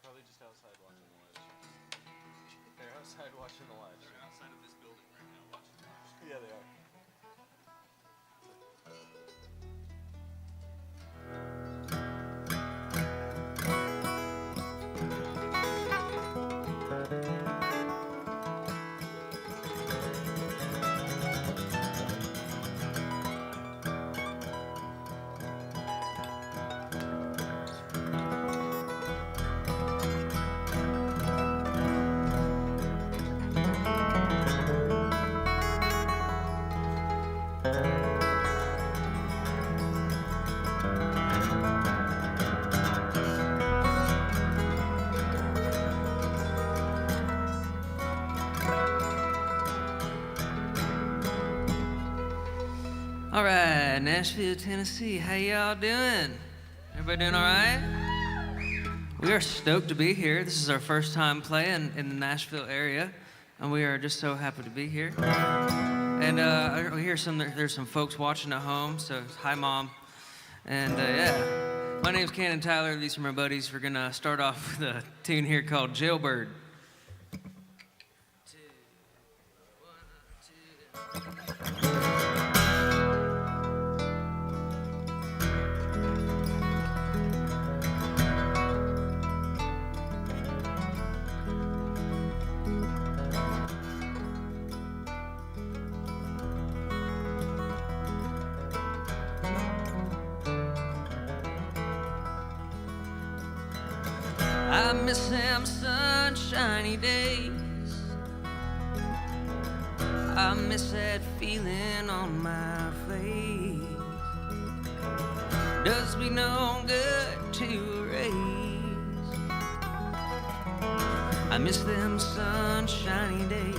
probably just outside watching the live stream. They're outside watching the live stream. They're outside of this building right now watching the live stream. Yeah, they are. All right, Nashville, Tennessee, how y'all doing? Everybody doing all right? We are stoked to be here. This is our first time playing in the Nashville area, and we are just so happy to be here. And I hear there's some folks watching at home, so hi, Mom. And yeah, my name's Canon Tyler. These are my buddies. We're gonna start off with a tune here called Jailbird. I miss them sunshiny days. I miss that feeling on my face. Does me no good to erase. I miss them sunshiny days.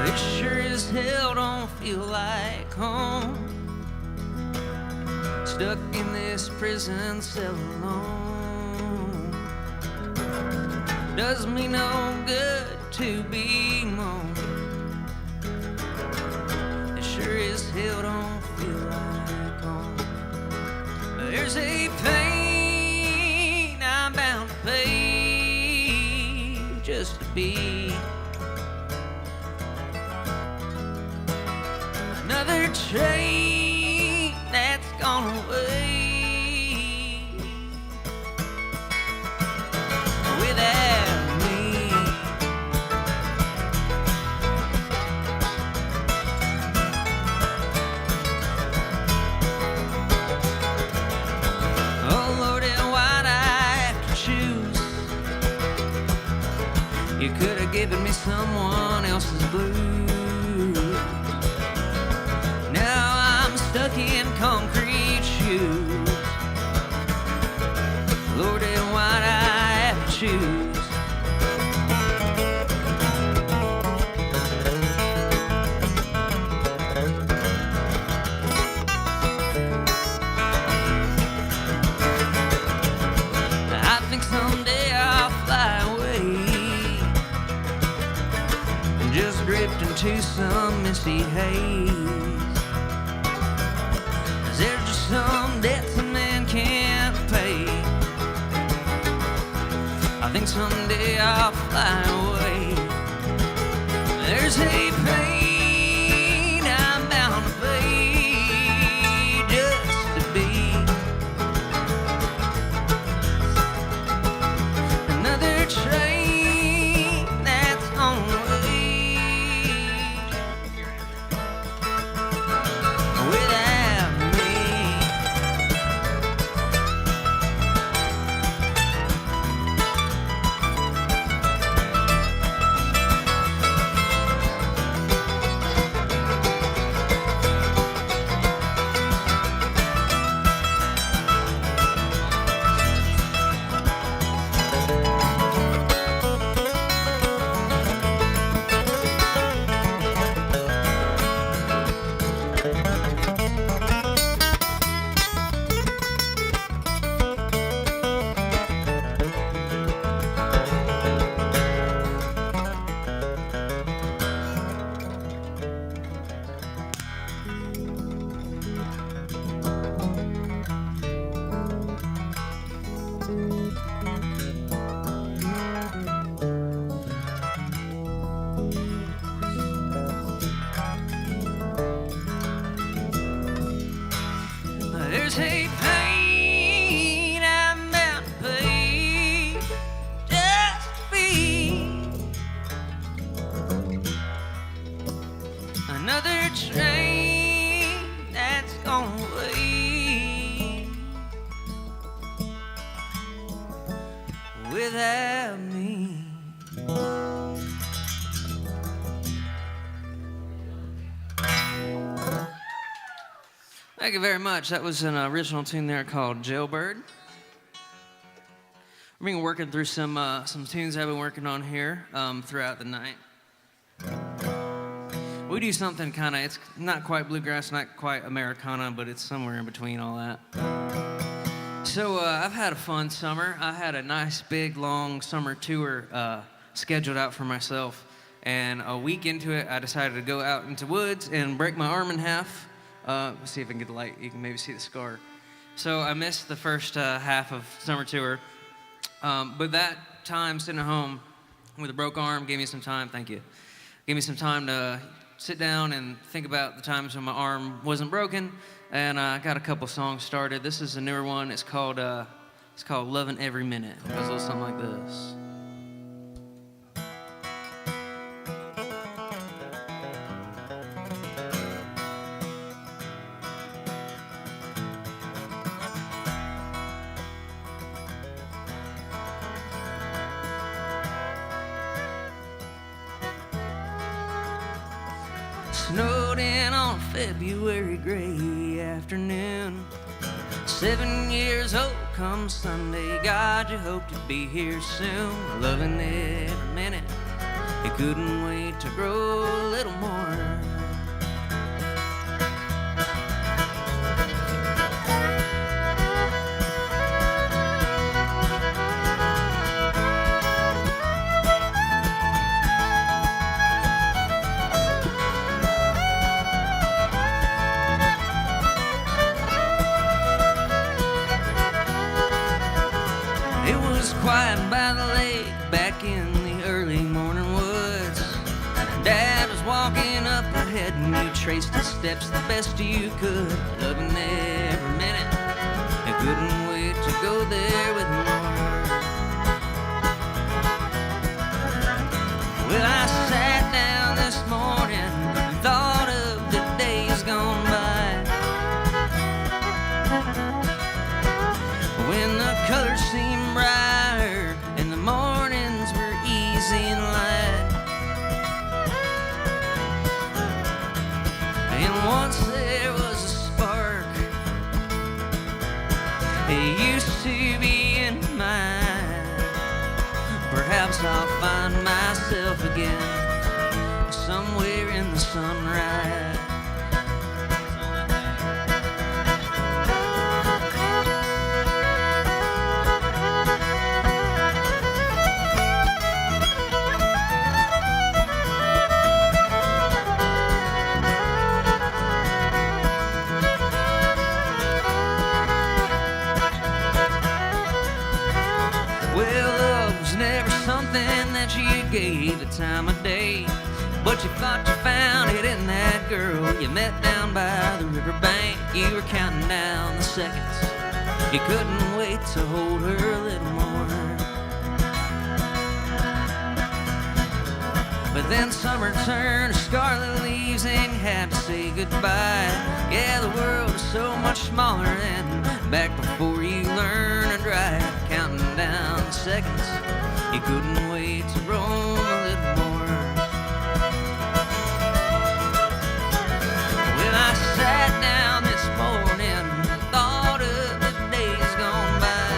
It sure as hell don't feel like home. Stuck in this prison cell alone. Does me no good to be alone. It sure as hell don't feel like home. There's a pain I'm bound to pay just to be another train that's gone away without me. Oh Lord, and why'd I have to choose? You could have given me someone else's blues. Stuck in concrete shoes. Lord, and why'd I have to choose? I think someday I'll fly away and just drift into some misty haze. There's just some debts a man can't pay. I think someday I'll fly away. There's a pain I'm bound to pay just to be another train that's on the way without There's a pain I'm bound to pay just to be another train that's gone away without me. Thank you very much. That was an original tune there called Jailbird. We've been working through some tunes I've been working on here throughout the night. We do something kind of, it's not quite bluegrass, not quite Americana, but it's somewhere in between all that. So I've had a fun summer. I had a nice, big, long summer tour scheduled out for myself. And a week into it, I decided to go out into woods and break my arm in half. Let's see if I can get the light. You can maybe see the scar. So I missed the first half of summer tour. But that time sitting at home with a broke arm gave me some time, thank you. Gave me some time to sit down and think about the times when my arm wasn't broken. And I got a couple songs started. This is a newer one. It's called Lovin' Every Minute. It goes a little something like this. Snowed in on a February gray afternoon. 7 years old come Sunday. God, you hope to be here soon. Loving every minute. You couldn't wait to grow a little more. Quiet by the lake back in the early morning woods. Dad was walking up ahead and you traced his steps the best you could. Loving every minute, you couldn't wait to go there with more. Well, I sat down this morning and thought of the days gone by, when the colors seemed bright and the mornings were easy and light. And once there was a spark, it used to be in mine. Perhaps I'll find myself again somewhere in the sunrise. You gave the time of day, but you thought you found it in that girl you met down by the riverbank. You were counting down the seconds, you couldn't wait to hold her a little more. But then summer turned to scarlet leaves and you had to say goodbye. Yeah, the world is so much smaller than back before you learned to drive. Counting down the seconds, you couldn't wait to roam a little more. Well, I sat down this morning and thought of the days gone by,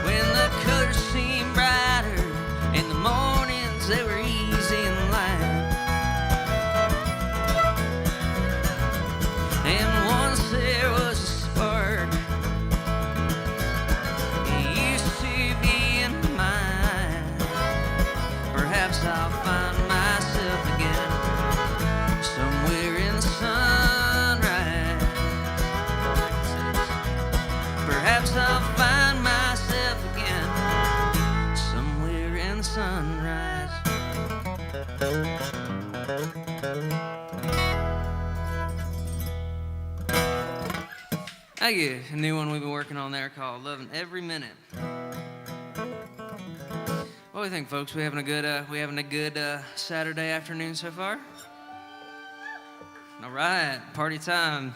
when the colors seemed brighter and the mornings they were easy and light. And once there was a spark, I'll find myself again somewhere in the sunrise. Perhaps I'll find myself again somewhere in the sunrise. Thank you. A new one we've been working on there called Loving Every Minute. What do you think, folks? We having a good Saturday afternoon so far? All right, party time.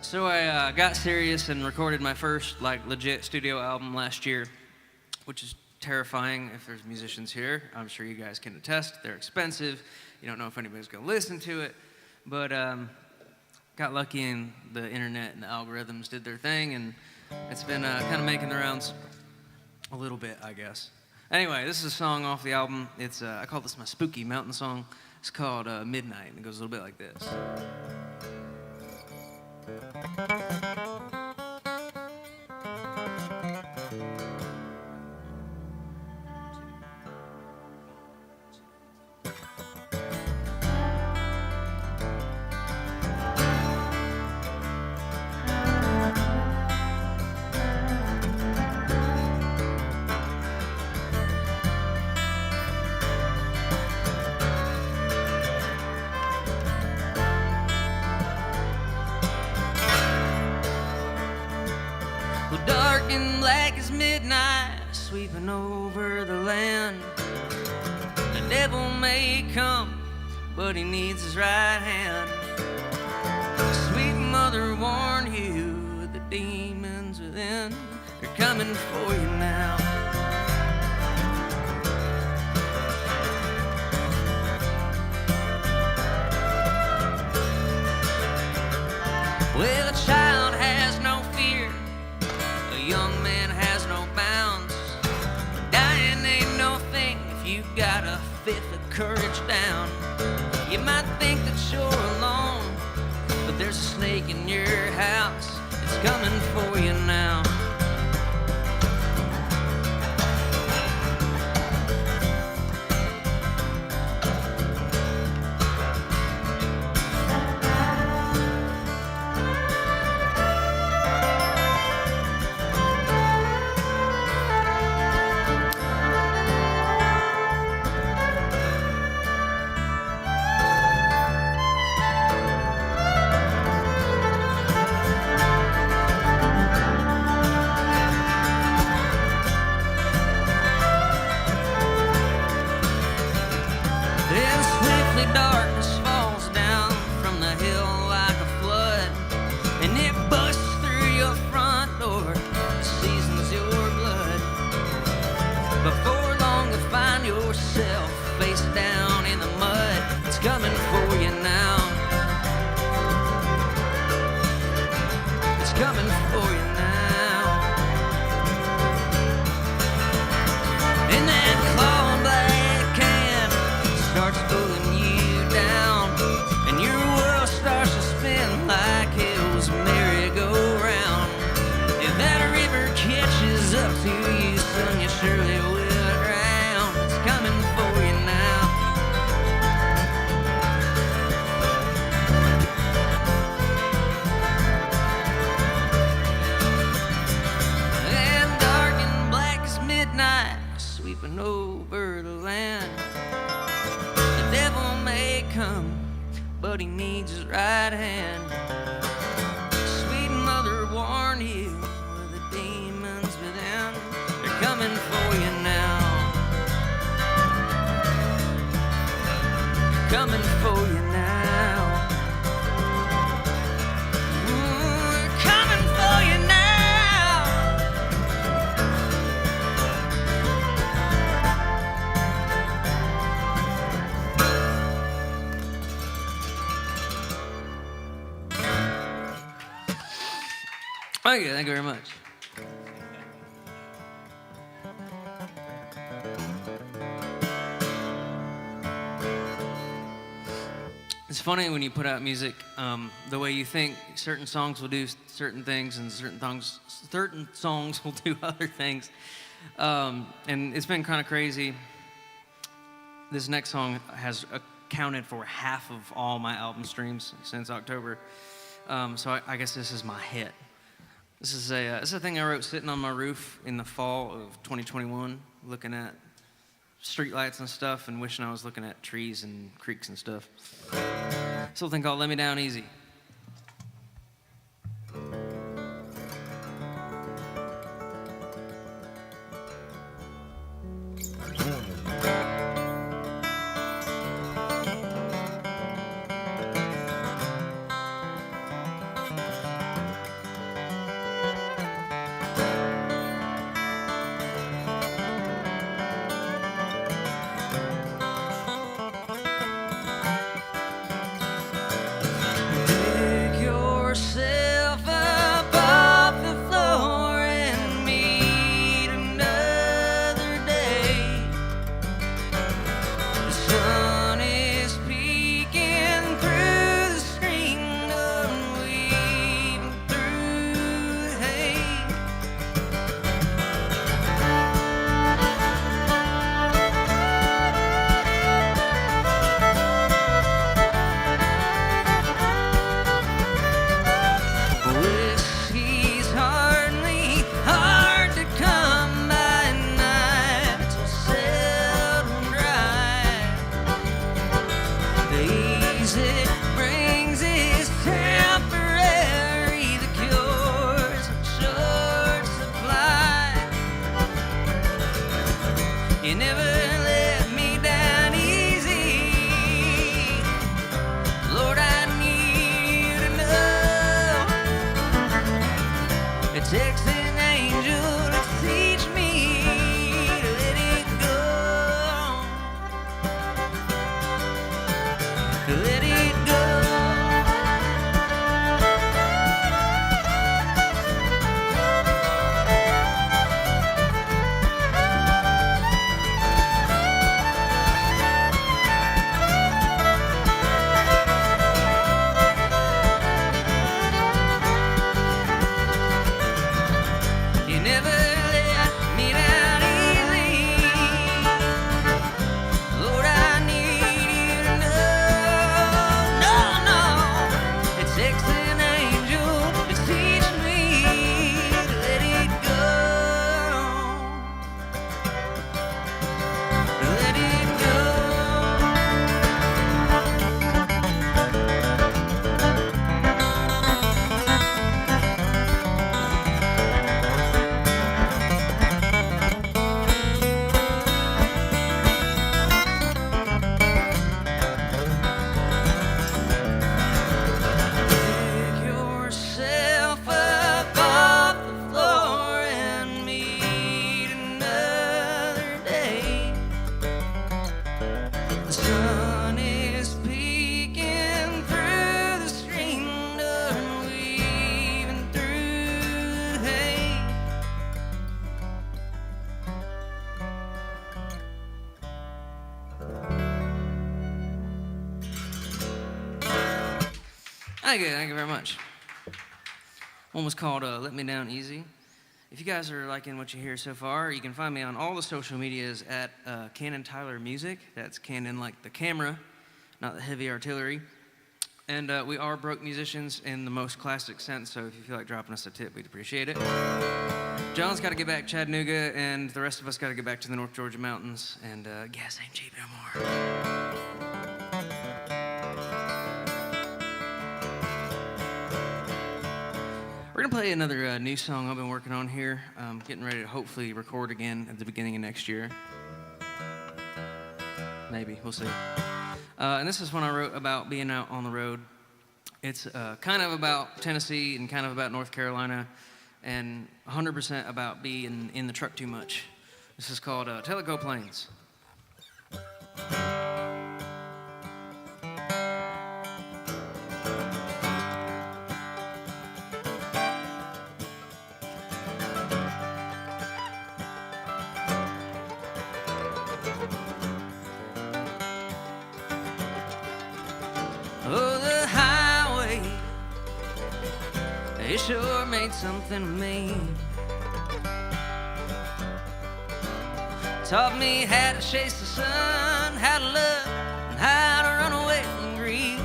So I got serious and recorded my first legit studio album last year, which is terrifying if there's musicians here. I'm sure you guys can attest. They're expensive. You don't know if anybody's going to listen to it. But got lucky and the internet and the algorithms did their thing, and it's been kind of making the rounds a little bit, I guess. Anyway, this is a song off the album. It's I call this my spooky mountain song. It's called Midnight, and it goes a little bit like this. Well, dark and black as midnight, sweeping over the land. The devil may come, but he needs his right hand. Sweet mother warned you, the demons within, they're coming for you now. Well, a child has no fear, a young man has no bounds. Dying ain't no thing if you got a fifth of courage down. You might think that you're alone, but there's a snake in your house. It's coming for you now. Then swiftly darkness falls down from the hill like a flood, and it busts through your front door, seasons your blood. Before long you'll find yourself face down in the mud. It's coming for you now. It's coming for you now. And that claw black hand starts pulling you down, and your world starts to spin like hell's merry-go-round. If that river catches up to you, son, you surely will drown. It's coming for you now. And dark and black as midnight, sweeping over the land. The devil may come, but he needs his right hand. Sweet mother warned you, the demons within, they're coming for you now. Coming for you now. Ooh, coming for you now. Okay, thank you very much. It's funny when you put out music, the way you think certain songs will do certain things and certain songs will do other things. And it's been kind of crazy. This next song has accounted for half of all my album streams since October. So I guess this is my hit. This is a thing I wrote sitting on my roof in the fall of 2021, looking at street lights and stuff and wishing I was looking at trees and creeks and stuff. This little thing called Let Me Down Easy. Thank you very much. One was called Let Me Down Easy. If you guys are liking what you hear so far, you can find me on all the social medias at Canon Tyler Music. That's Canon like the camera, not the heavy artillery. And we are broke musicians in the most classic sense, so if you feel like dropping us a tip, we'd appreciate it. John's got to get back to Chattanooga, and the rest of us got to get back to the North Georgia mountains, and gas ain't cheap no more. We're gonna play another new song I've been working on here. Getting ready to hopefully record again at the beginning of next year. Maybe, we'll see. And this is one I wrote about being out on the road. It's kind of about Tennessee and kind of about North Carolina and 100% about being in the truck too much. This is called Teleco Plains. Oh, the highway, it sure made something of me. Taught me how to chase the sun, how to love, and how to run away from grief.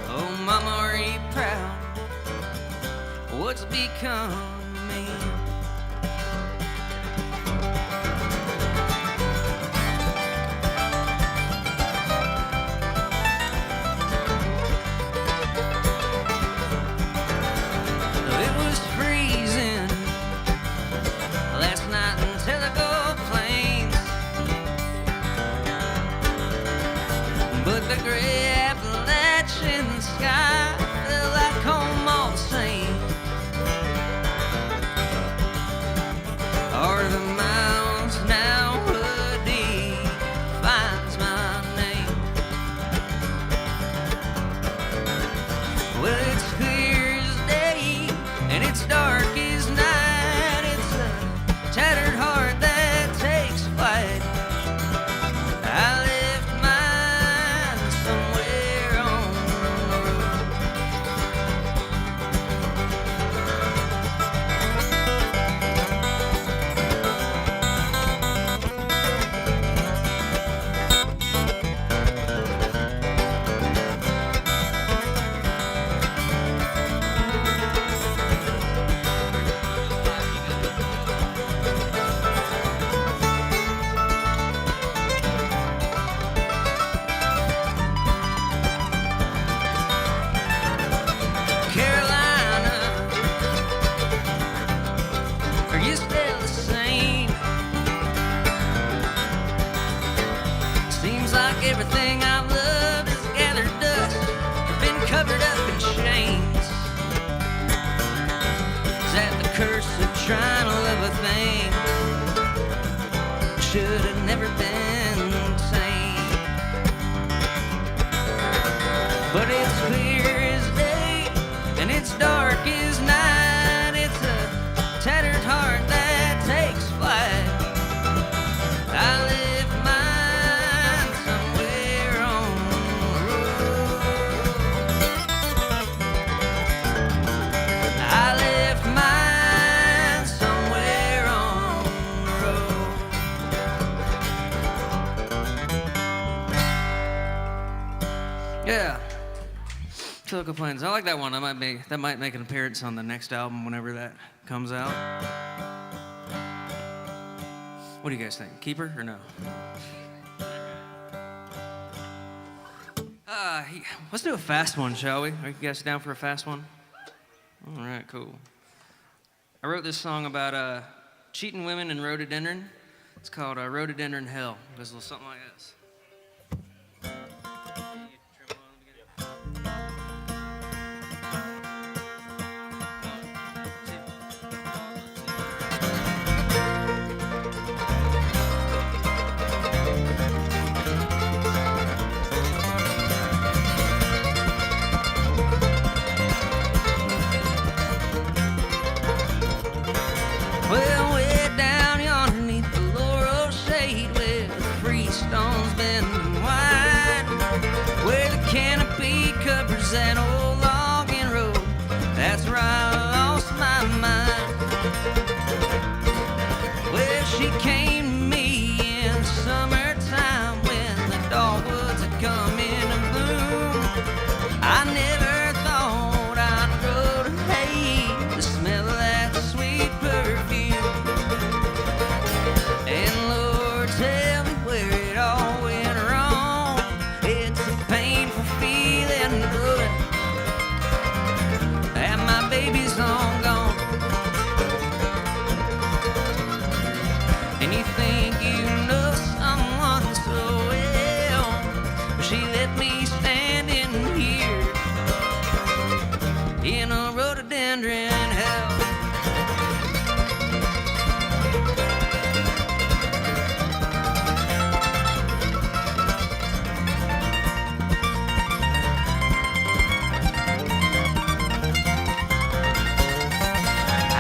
Oh, Mama, are you proud of what's become of me? everything I've loved has gathered dust or been covered up in chains. Is that the curse of trying to love a thing? Should have never been sane. But it's clear as day and it's dark as night. It's a tattered heart that takes flight. I left mine somewhere on the road. I left mine somewhere on the road. Yeah. Silica Plains. I like that one. That might make an appearance on the next album whenever that comes out. What do you guys think? Keeper or no? Let's do a fast one, shall we? Are you guys down for a fast one? All right, cool. I wrote this song about cheating women and rhododendron. It's called Rhododendron Hell. It goes a little something like this. Well, way down yonder underneath the laurel shade, where the freestone's bending wide, where the canopy covers that old logging road, that's where I lost my mind. Well, she came to me in the summertime when the dogwoods had come into bloom. I never thought I'd grow to hate the smell of that sweet perfume. And Lord, tell me where it all went wrong. It's a painful feeling knowing that my baby's long gone. And you think you know someone so well, but she let me stand in here in a rhododendron hell.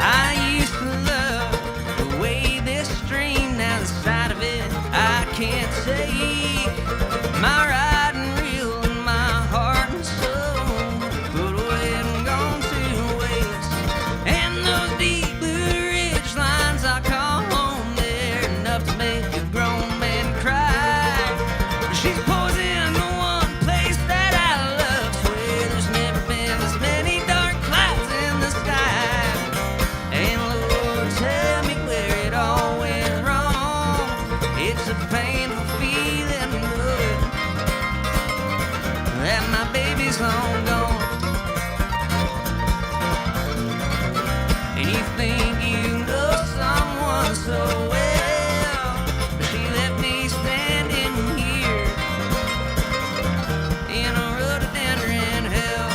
I used to love the way this stream, now the sight of it I can't take. My riding reel and my heart and soul put away and gone to waste. And those deep blue ridge lines I call home, they're enough to make a grown man cry. She's poison the one place that I love, swear there's never been this many dark clouds in the sky. And Lord, tell me where it all went wrong. It's a painful feeling good that my baby's long gone. And you think you know someone so well, but she let me stand in here in a rhododendron hell.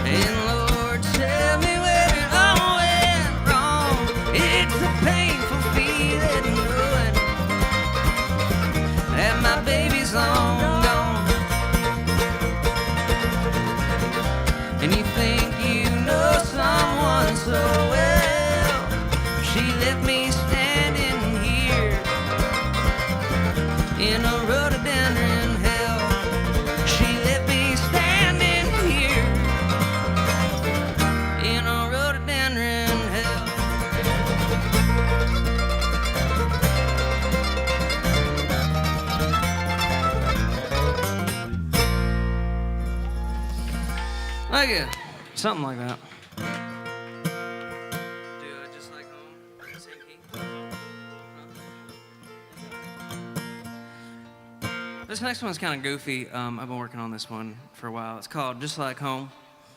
And Lord, tell me where it all went wrong. It's a painful feeling knowing that my baby's long gone. And you think you know someone so well, she let me stand in here in a rhododendron hell. She let me stand in here in a rhododendron hell. like it. Something like that. Do it just like home. Same key. This next one's kind of goofy. I've been working on this one for a while. It's called Just Like Home.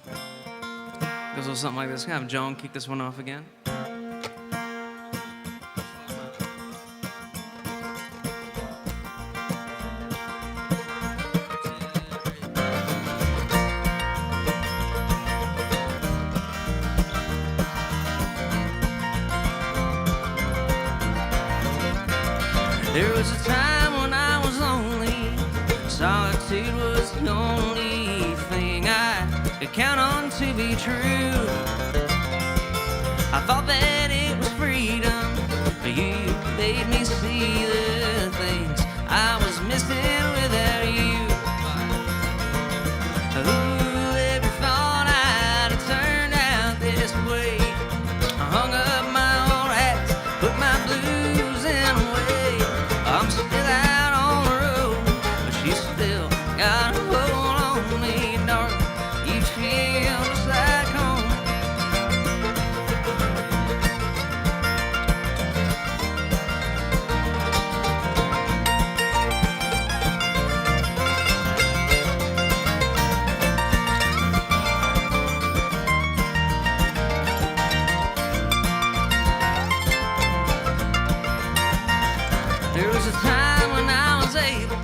Goes a little something like this. Can I have John kick this one off again? There was a time when I was lonely. Solitude was the only thing I could count on to be true. I thought that it was freedom, but you made me see the things I was missing without you. Ooh, every thought I'd have turned out this way. I hung up my old hats, put my blues in a way. I'm still out on the road, but she still got a hold on me, darling. You feel just like home. There was a time when I was able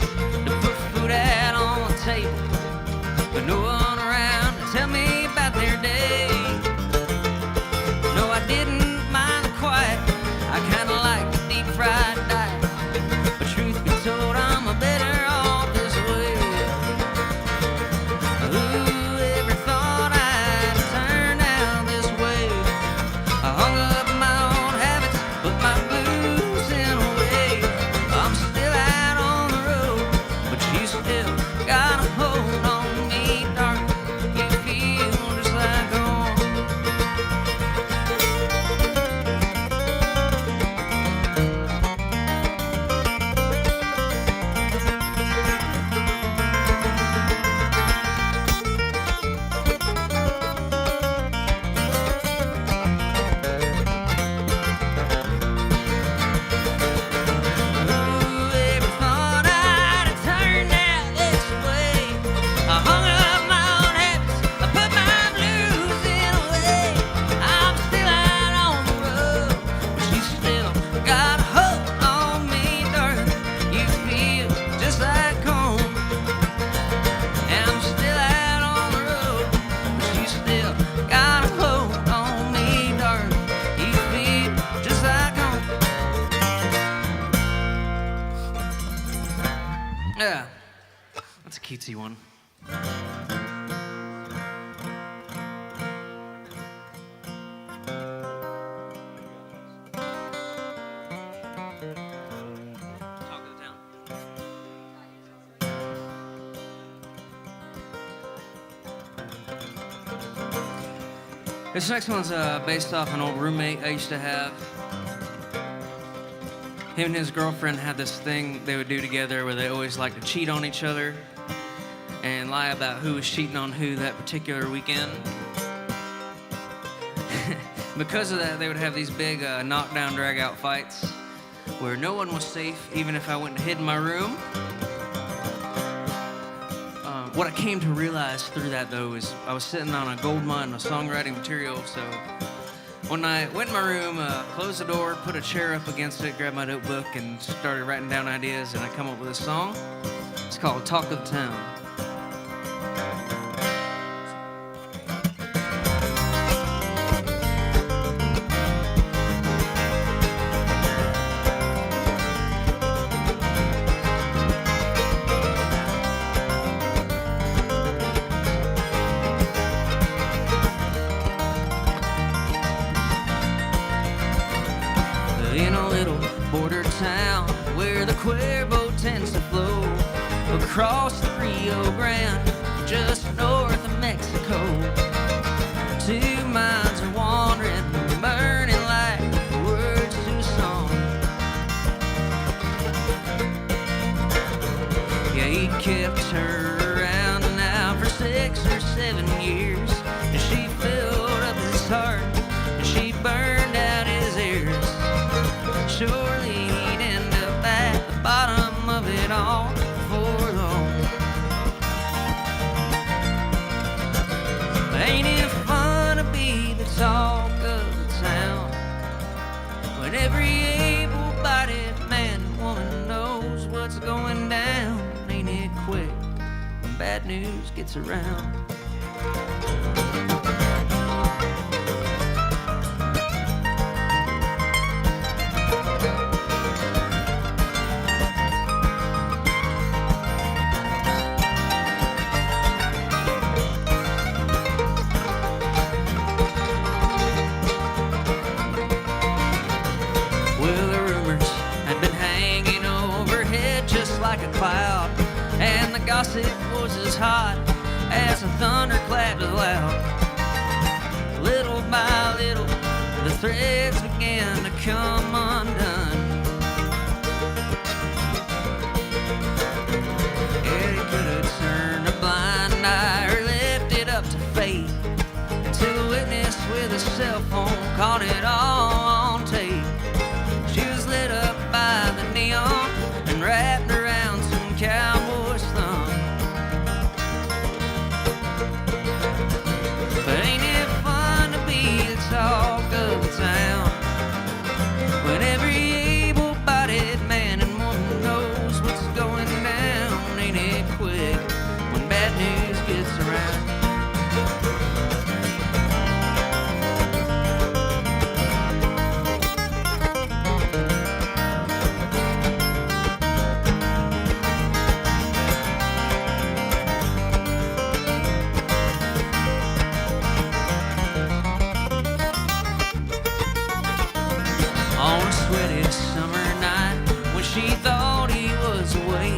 to put food out on the table, but no one around to tell me about their day. No, I didn't mind the quiet. I kinda like the deep fried diet, but truth be told, I'm a better off this way. Ooh, every thought I'd turned out this way. I hung up my own habits, put my blues in a way. I'm still out on the road, but you still got a hold on me, darling. You feel just like home. Ooh, every thought I'd have turned out this way. I hung up my own habits, I put my blues in a way. I'm still out on the road, but you still got a hold on me, darling. You feel just like home. And I'm still out on the road, but you still got a hold on me, darling. You feel just like home. Yeah, that's a cutesy one. Talk of the town. This next one's based off an old roommate I used to have. Him and his girlfriend had this thing they would do together where they always liked to cheat on each other and lie about who was cheating on who that particular weekend. Because of that, they would have these big knockdown, drag-out fights where no one was safe, even if I went and hid in my room. What I came to realize through that, though, is I was sitting on a gold mine of songwriting material, so one night, went in my room, closed the door, put a chair up against it, grabbed my notebook, and started writing down ideas, and I come up with a song. It's called Talk of the Town. In a little border town where the Cuervo tends to flow across the Rio Grande, just north of Mexico. 2 minds are wandering, burning like words to a song. Yeah, he kept her around now for 6 or 7 years. when every able-bodied man and woman knows what's going down. Ain't it quick when bad news gets around? Like a cloud, and the gossip was as hot as a thunderclap is loud. Little by little, the threads began to come undone. Yeah, he could have turned a blind eye or left it up to fate, until a witness with a cell phone caught it all on tape. She was lit up by the neon and wrapped around some cowboy's thumb. But ain't it fun to be the talk of the town, when every able-bodied man and woman knows what's going down? Ain't it quick when bad news gets around? On a sweaty summer night, when she thought he was away,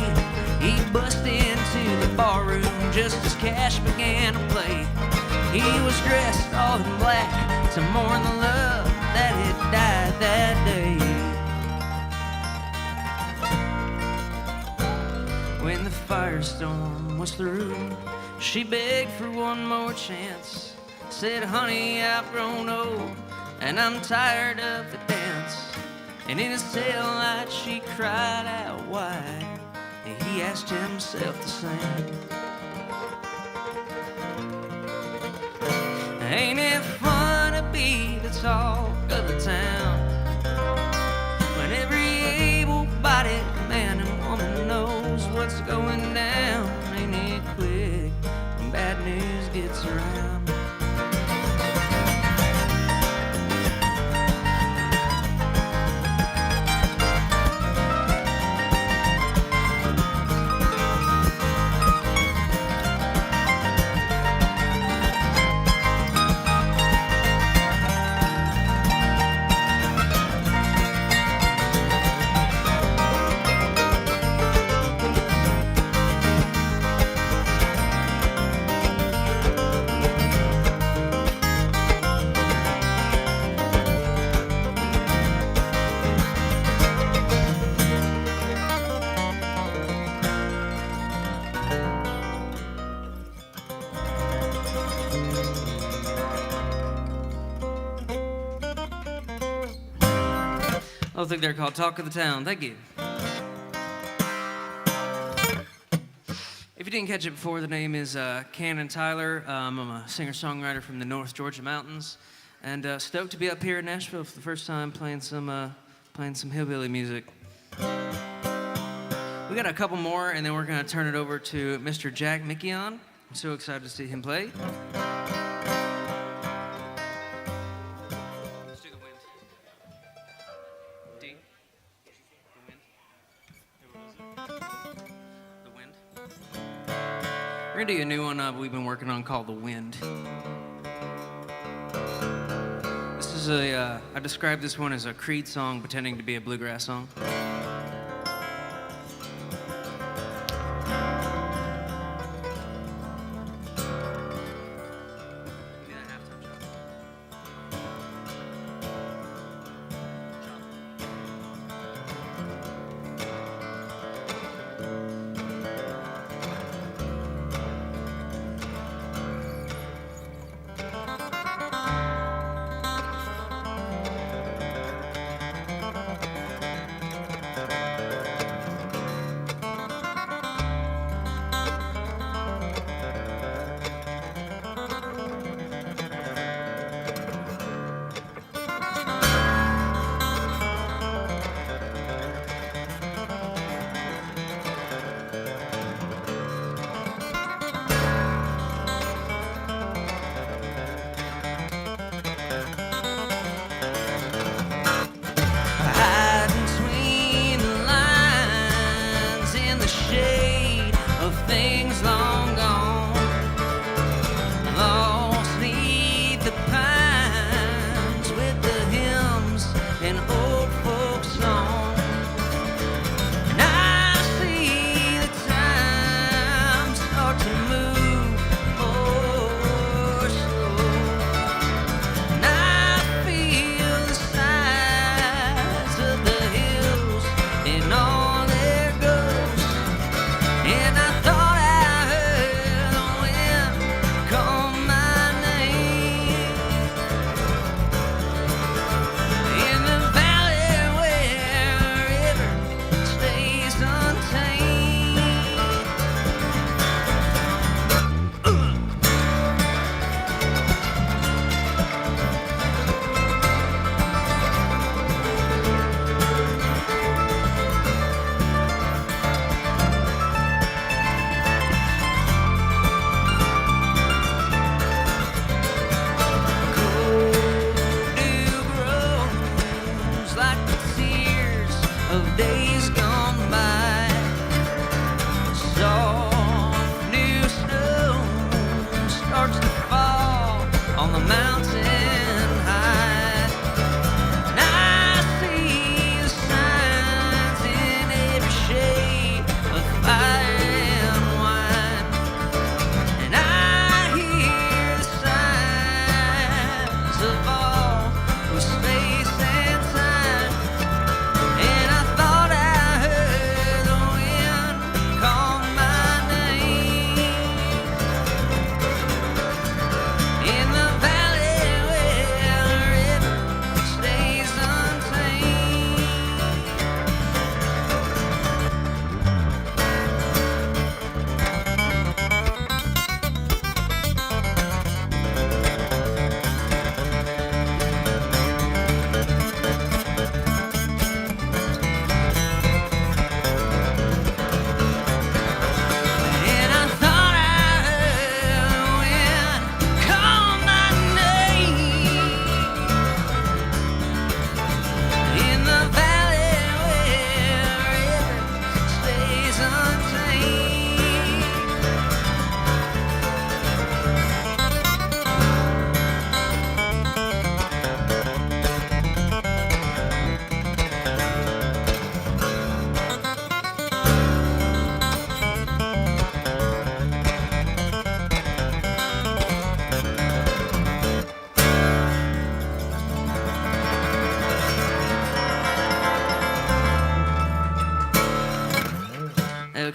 he bust into the barroom just as Cash began to play. He was dressed all in black to mourn the love that had died that day. When the firestorm was through, she begged for one more chance, said, "Honey, I've grown old and I'm tired of the dance." And in his taillight she cried out wide, and he asked himself the same. Ain't it fun to be the talk of the town, when every able-bodied man and woman knows what's going down? Ain't it quick when bad news gets around? I think they're called Talk of the Town. Thank you. If you didn't catch it before, the name is Canon Tyler. I'm a singer-songwriter from the North Georgia mountains, and stoked to be up here in Nashville for the first time playing some hillbilly music. We got a couple more, and then we're going to turn it over to Mr. Jack McKeon. I'm so excited to see him play. We're gonna do a new one we've been working on called The Wind. This is I describe this one as a Creed song pretending to be a bluegrass song.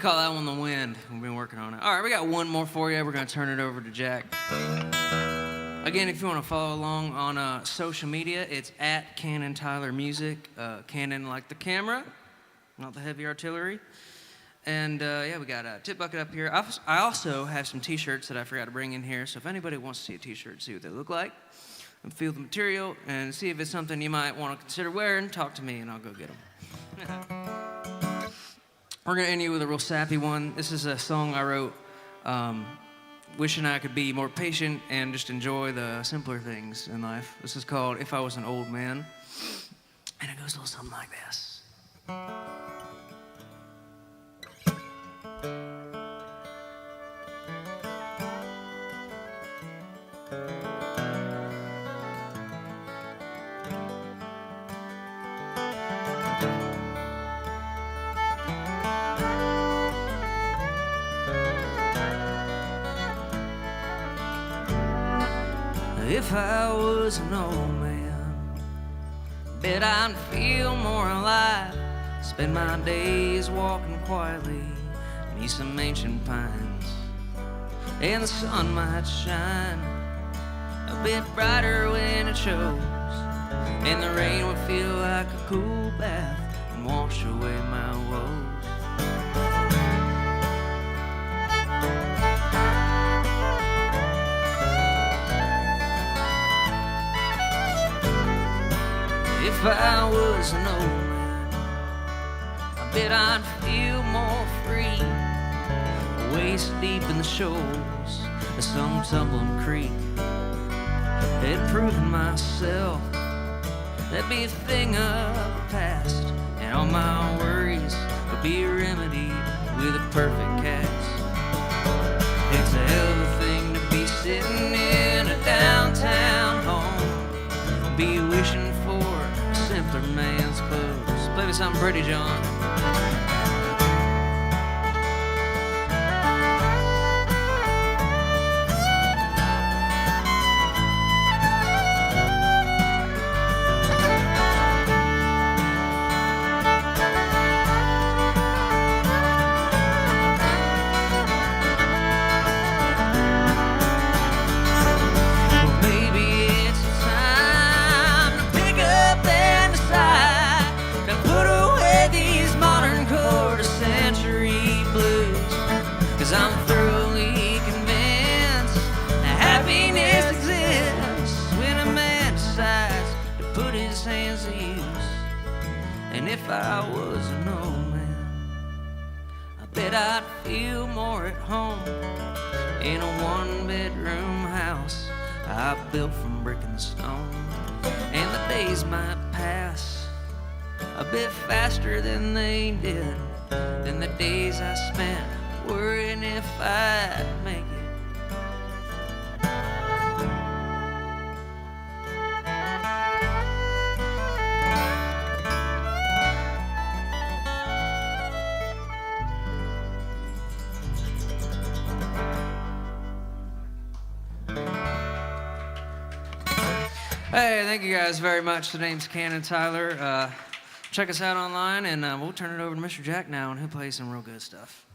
call that one the wind. We've been working on it. All right, we got one more for you. We're going to turn it over to Jack. Again, if you want to follow along on social media, it's at Canon Tyler Music. Canon like the camera, not the heavy artillery. And yeah, we got a tip bucket up here. I also have some t-shirts that I forgot to bring in here. So if anybody wants to see a t-shirt, see what they look like, and feel the material, and see if it's something you might want to consider wearing, talk to me and I'll go get them. We're going to end you with a real sappy one. This is a song I wrote wishing I could be more patient and just enjoy the simpler things in life. This is called If I Was an Old Man. And it goes a little something like this. If I was an old man, bet I'd feel more alive. Spend my days walking quietly beneath some ancient pines, and the sun might shine a bit brighter when it shows, and the rain would feel like a cool bath and wash away my woes. If I was an old man, I bet I'd feel more free, waist deep in the shoals of some tumbling creek, and proving myself that'd be a thing of the past, and all my worries would be remedied with a perfect cast. It's a hell of a thing to be sitting in a downtown home, be wishing for simpler man's clothes. Play me something pretty, John. I'm thoroughly convinced that happiness exists when a man decides to put his hands to use. And if I was an old man, I bet I'd feel more at home in a one-bedroom house I built from brick and stone. And the days might pass a bit faster than they did, than the days I spent worrying if I'd make it. Hey, thank you guys very much. The name's Canon Tyler. Check us out online, and we'll turn it over to Mr. Jack now, and he'll play some real good stuff.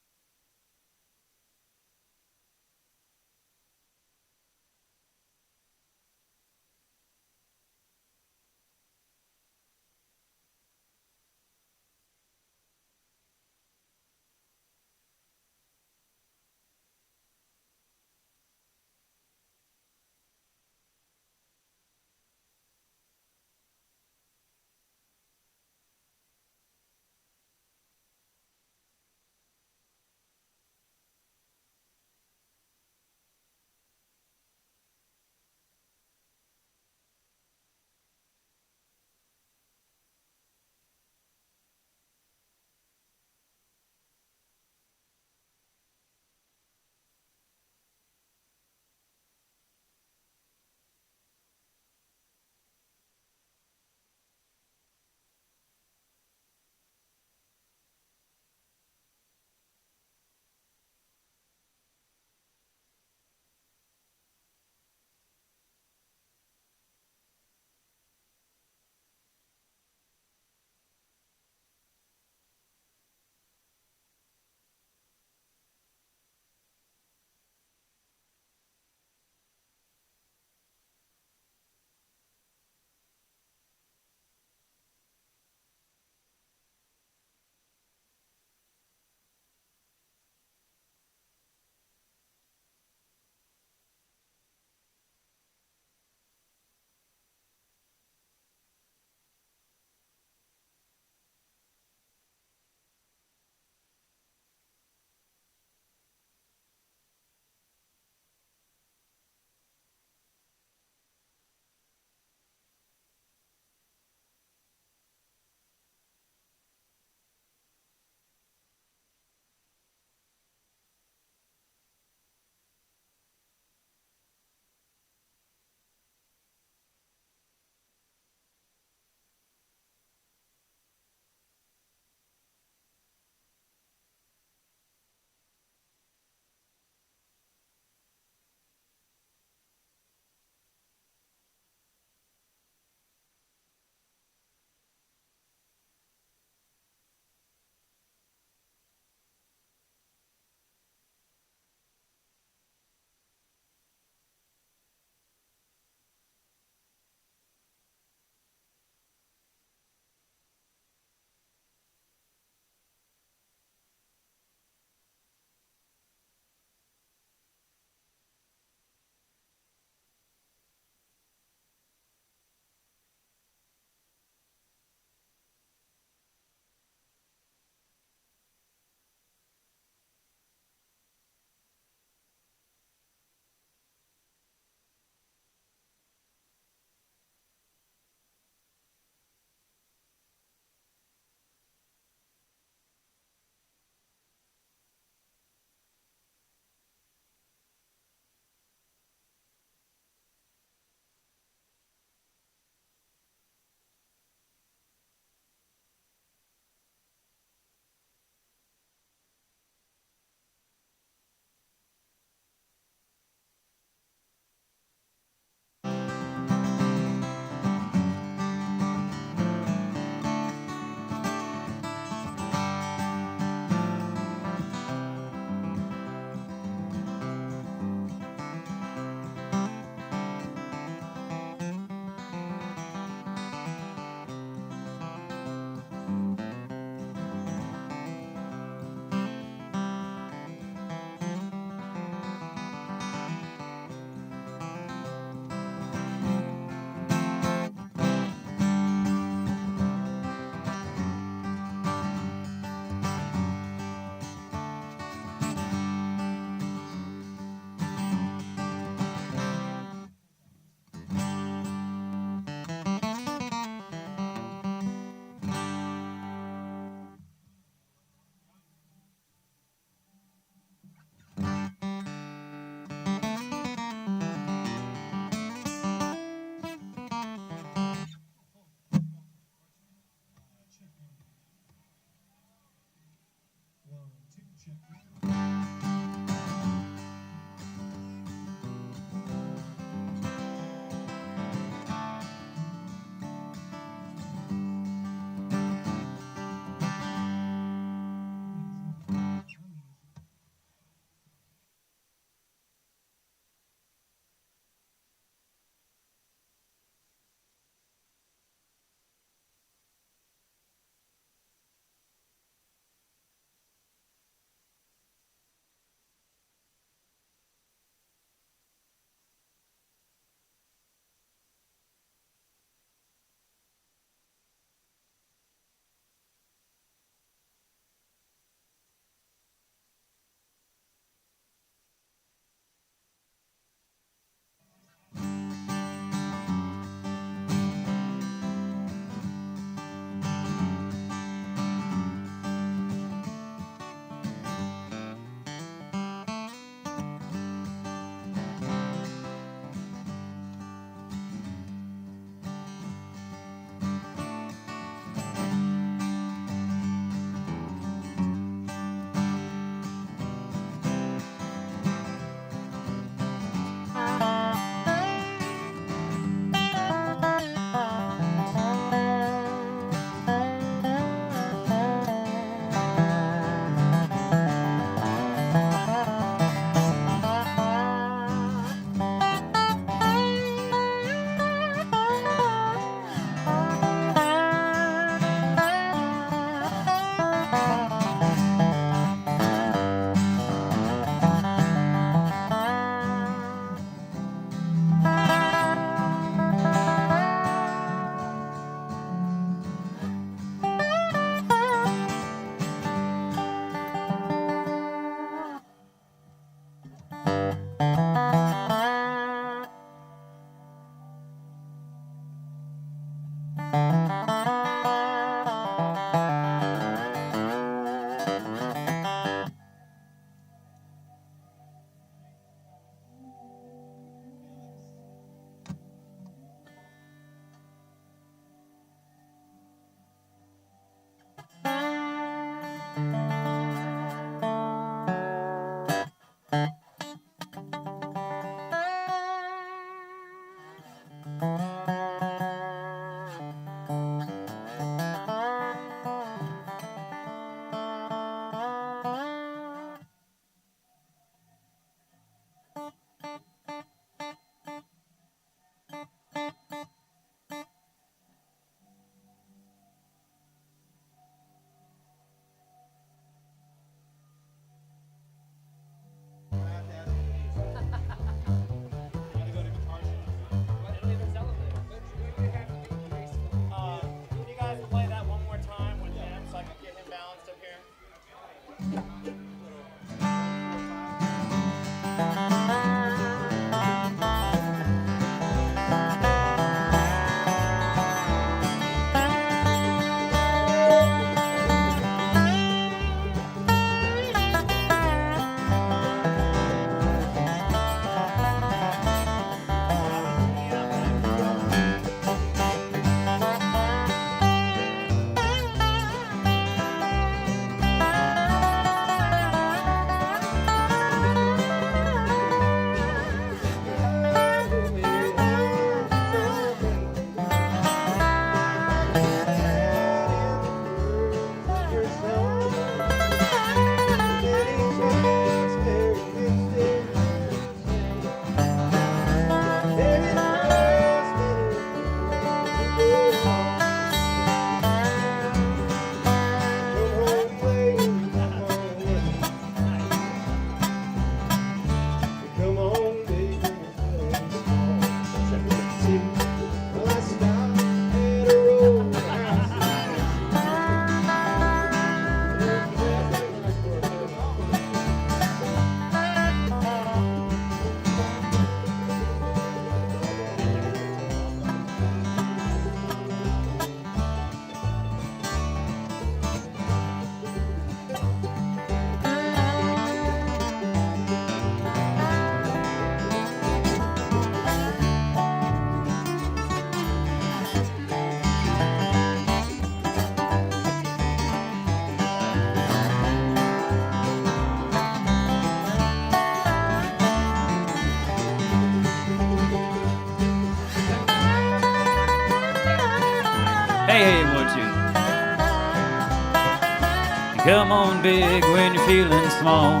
come on big when you're feeling small.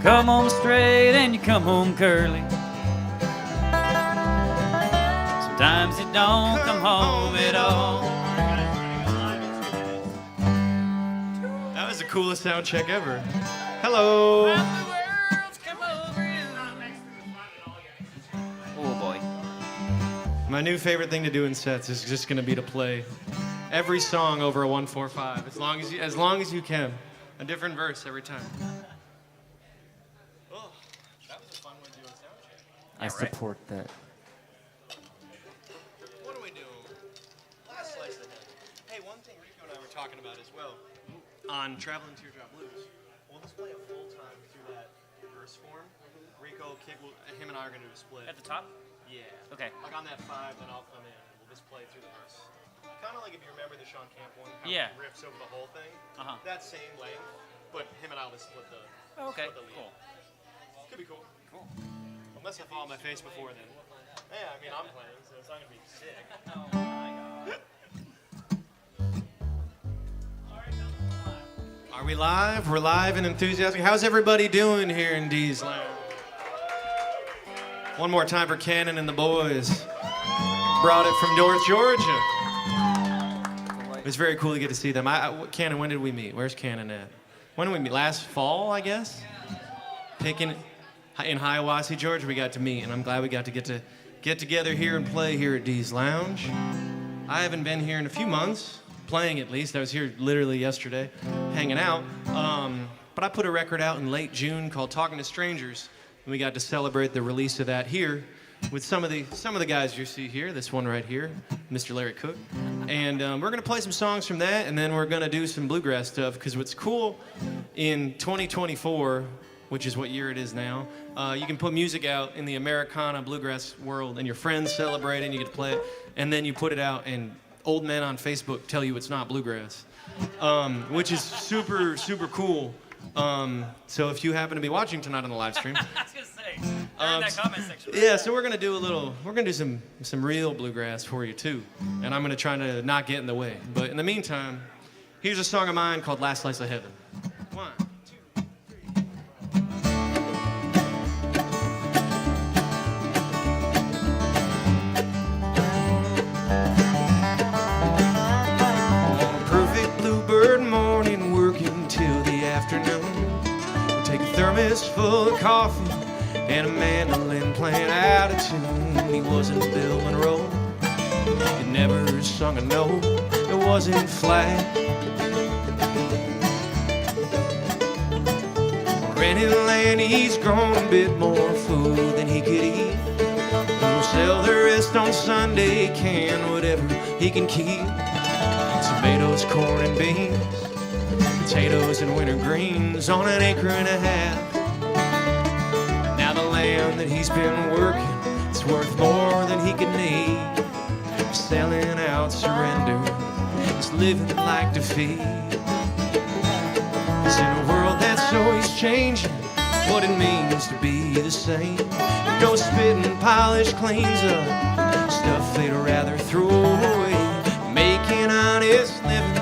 Come home straight and you come home curly. Sometimes you don't come home at all. That was the coolest sound check ever. Hello. Oh boy. My new favorite thing to do in sets is just going to be to play every song over a 1-4-5, as long as you can, a different verse every time. Oh, that was a fun one to do a sound check. I support that. What are we doing? Last slice of the head. Hey, one thing Rico and I were talking about as well on Traveling Teardrop Blues. We'll just play a full time through that verse form. Rico, him and I are going to do a split. At the top? Yeah. Okay. Like on that 5, then I'll come in and we'll just play through the verse. Kind of like if you remember the Sean Camp one, how Yeah. he riffs over the whole thing. Uh-huh. That same length, but him and I'll just split the, Okay, split the lead. cool. Could be cool. Cool. Unless I fall on my face before then. Yeah, I mean, I'm playing, so it's not going to be sick. Oh my God. Are we live? We're live and enthusiastic. How's everybody doing here in D's Lounge? One more time for Canon and the boys. Brought it from North Georgia. It was very cool to get to see them. Canon, when did we meet? Where's Canon at? When did we meet? Last fall, I guess? In Hiawassee, Georgia, we got to meet, and I'm glad we got to get together here and play here at D's Lounge. I haven't been here in a few months, playing at least. I was here literally yesterday, hanging out. But I put a record out in late June called Talking to Strangers, and we got to celebrate the release of that here with some of the guys you see here. This one right here, Mr. Larry Cook. And we're gonna play some songs from that, and then we're gonna do some bluegrass stuff, because what's cool in 2024, which is what year it is now, you can put music out in the Americana bluegrass world, and your friends celebrate it, and you get to play it, and then you put it out, and old men on Facebook tell you it's not bluegrass, which is super, super cool. So if you happen to be watching tonight on the live stream, I was gonna say, they're in that comment section. Right yeah, there. so we're gonna do some real bluegrass for you too, and I'm gonna try to not get in the way. But in the meantime, here's a song of mine called "Last Slice of Heaven." 1, 2, 3. On a perfect bluebird morning, working till the afternoon. We'll take a thermos full of coffee and a mandolin playing out of tune. He wasn't Bill Monroe. He never sung a note. It wasn't flat. On rented land, he's grown a bit more food than he could eat. He'll sell the rest on Sunday, can whatever he can keep. Tomatoes, corn, and beans, potatoes and winter greens on an acre and a half. Now the land that he's been working, it's worth more than he could need. Selling out surrender, he's living like defeat. He's in a world that's always changing what it means to be the same. You know, spit and polish cleans up stuff they'd rather throw away. Making honest living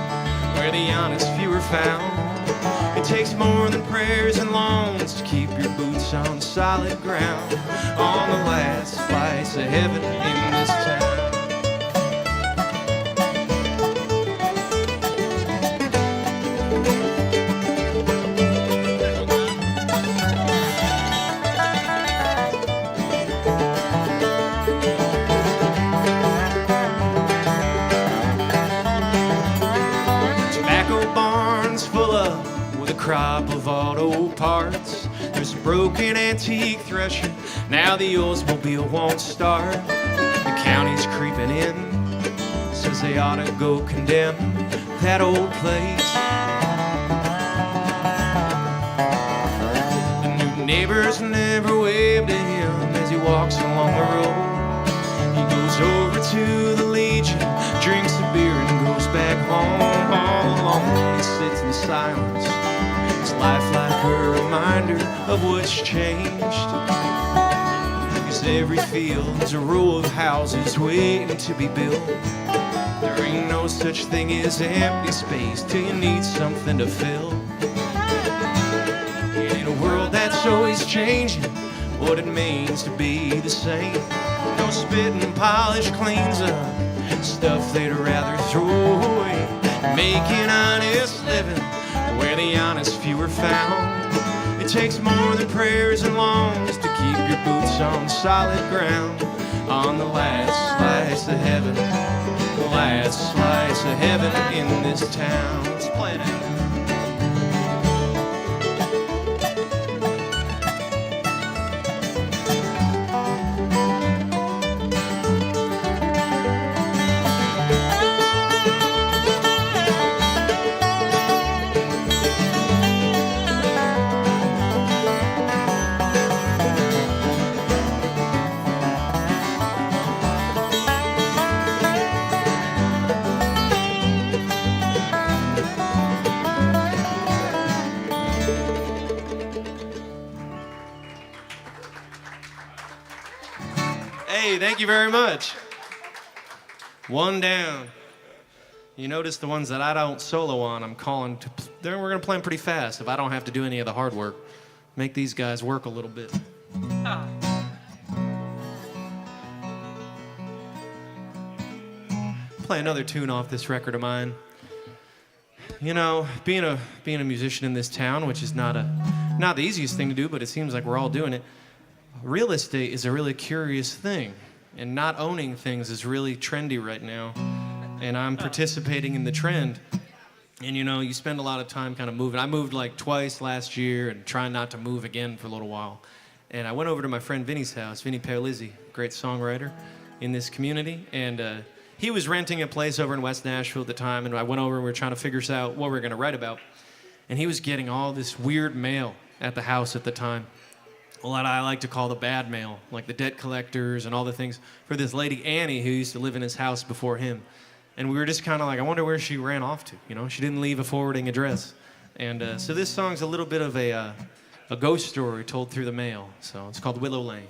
where the honest few are found. It takes more than prayers and loans to keep your boots on solid ground. On the last slice of heaven in this town. Crop of auto parts. There's a broken antique thresher. Now the Oldsmobile won't start. The county's creeping in. Says they ought to go condemn that old place. The new neighbors never wave to him as he walks along the road. He goes over to the Legion, drinks a beer and goes back home all alone. He sits in silence. Life like a reminder of what's changed. Cause every field's a row of houses waiting to be built. There ain't no such thing as empty space till you need something to fill. In a world that's always changing, what it means to be the same. No spit and polish cleans up stuff they'd rather throw away. Making honest living where the honest few are found. It takes more than prayers and longs to keep your boots on solid ground. On the last slice of heaven, the last slice of heaven in this town. Let's play it out. Hey, thank you very much. One down. You notice the ones that I don't solo on, I'm calling to, we're gonna play them pretty fast if I don't have to do any of the hard work. Make these guys work a little bit. Play another tune off this record of mine. You know, being a musician in this town, which is not the easiest thing to do, but it seems like we're all doing it. Real estate is a really curious thing, and not owning things is really trendy right now, and I'm participating in the trend. And you know, you spend a lot of time kind of moving. I moved like twice last year and trying not to move again for a little while. And I went over to my friend Vinny's house, Vinny Paolizzi, great songwriter in this community, and he was renting a place over in West Nashville at the time, and I went over and we were trying to figure out what we were gonna write about. And he was getting all this weird mail at the house at the time. A lot I like to call the bad mail, like the debt collectors and all the things for this lady Annie who used to live in his house before him. And we were just kind of like, I wonder where she ran off to. You know, she didn't leave a forwarding address. And so this song's a little bit of a ghost story told through the mail. So it's called Willow Lane.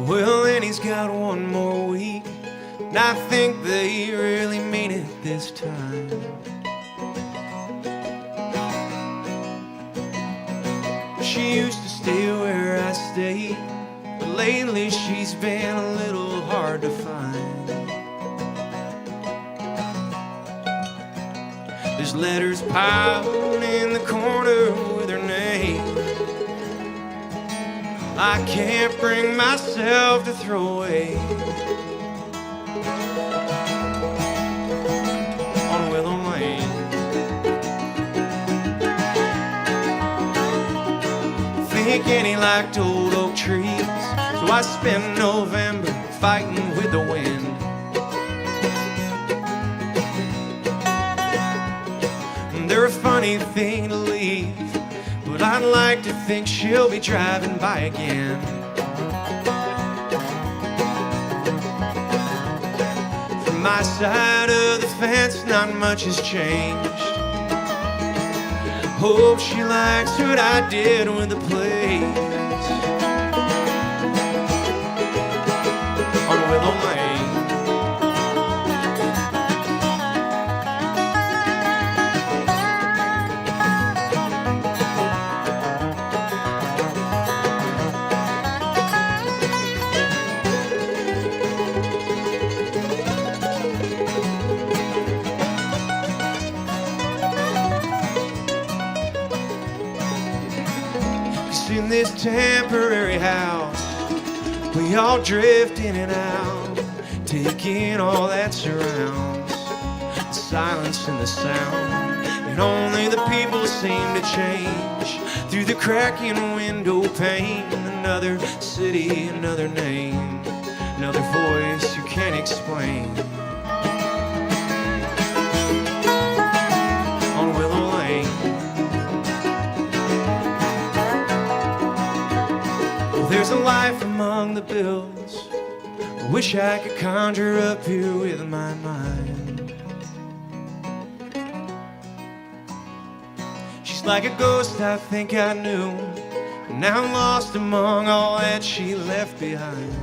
Well, Annie's got one more week, and I think they really mean it this time. She used to stay where I stayed, but lately she's been a little hard to find. There's letters piled in the corner with her name. I can't bring myself to throw away. On Willow Lane, think Annie liked old oak trees, so I spent November fighting with the wind. They're a funny thing to leave, but I'd like to think she'll be driving by again. From my side of the fence, not much has changed. Hope she likes what I did with the place. On Willow Lane. In this temporary house, we all drift in and out, taking all that surrounds, the silence and the sound. And only the people seem to change through the cracking window pane. Another city, another name, another voice you can't explain. among the bills. Wish I could conjure up you with my mind. She's like a ghost I think I knew, and now I'm lost among all that she left behind.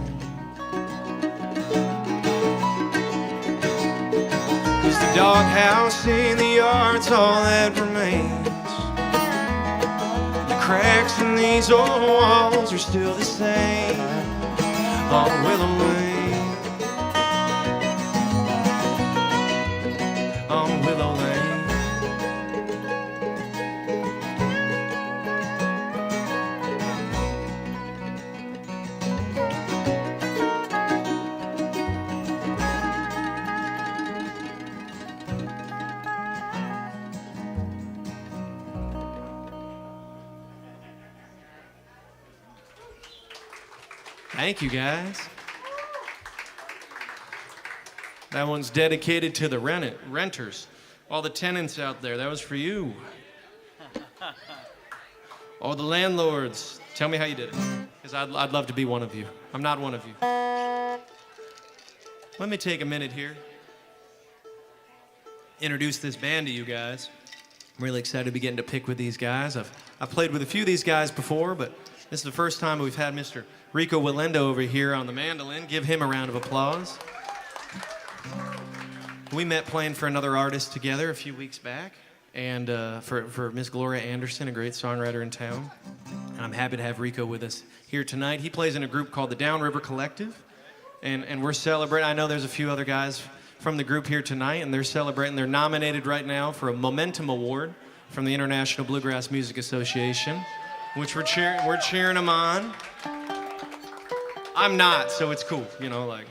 'Cause the doghouse in the yard's all that remains. The cracks in these old walls are still the same on Willow Lane. On Willow Lane. Thank you, guys. That one's dedicated to the renters. All the tenants out there, that was for you. All the landlords, tell me how you did it. Because I'd love to be one of you. I'm not one of you. Let me take a minute here. Introduce this band to you guys. I'm really excited to be getting to pick with these guys. I've played with a few of these guys before, but this is the first time we've had Mr. Rico Walenda over here on the mandolin. Give him a round of applause. We met playing for another artist together a few weeks back, and for Miss Gloria Anderson, a great songwriter in town. And I'm happy to have Rico with us here tonight. He plays in a group called the Downriver Collective, and we're celebrating. I know there's a few other guys from the group here tonight, and they're celebrating. They're nominated right now for a Momentum Award from the International Bluegrass Music Association, which we're cheering them on. I'm not, so it's cool, you know, like.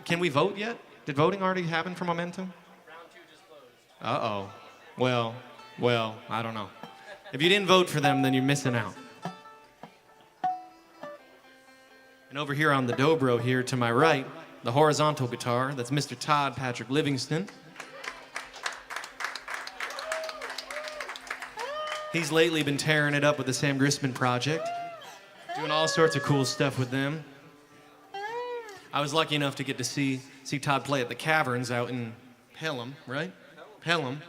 Can we vote yet? Did voting already happen for Momentum? Round 2 just closed. Uh-oh. Well, I don't know. If you didn't vote for them, then you're missing out. And over here on the dobro here to my right, the horizontal guitar, that's Mr. Todd Patrick Livingston. He's lately been tearing it up with the Sam Grisman Project, doing all sorts of cool stuff with them. I was lucky enough to get to see Todd play at the Caverns out in Pelham, right? Pelham.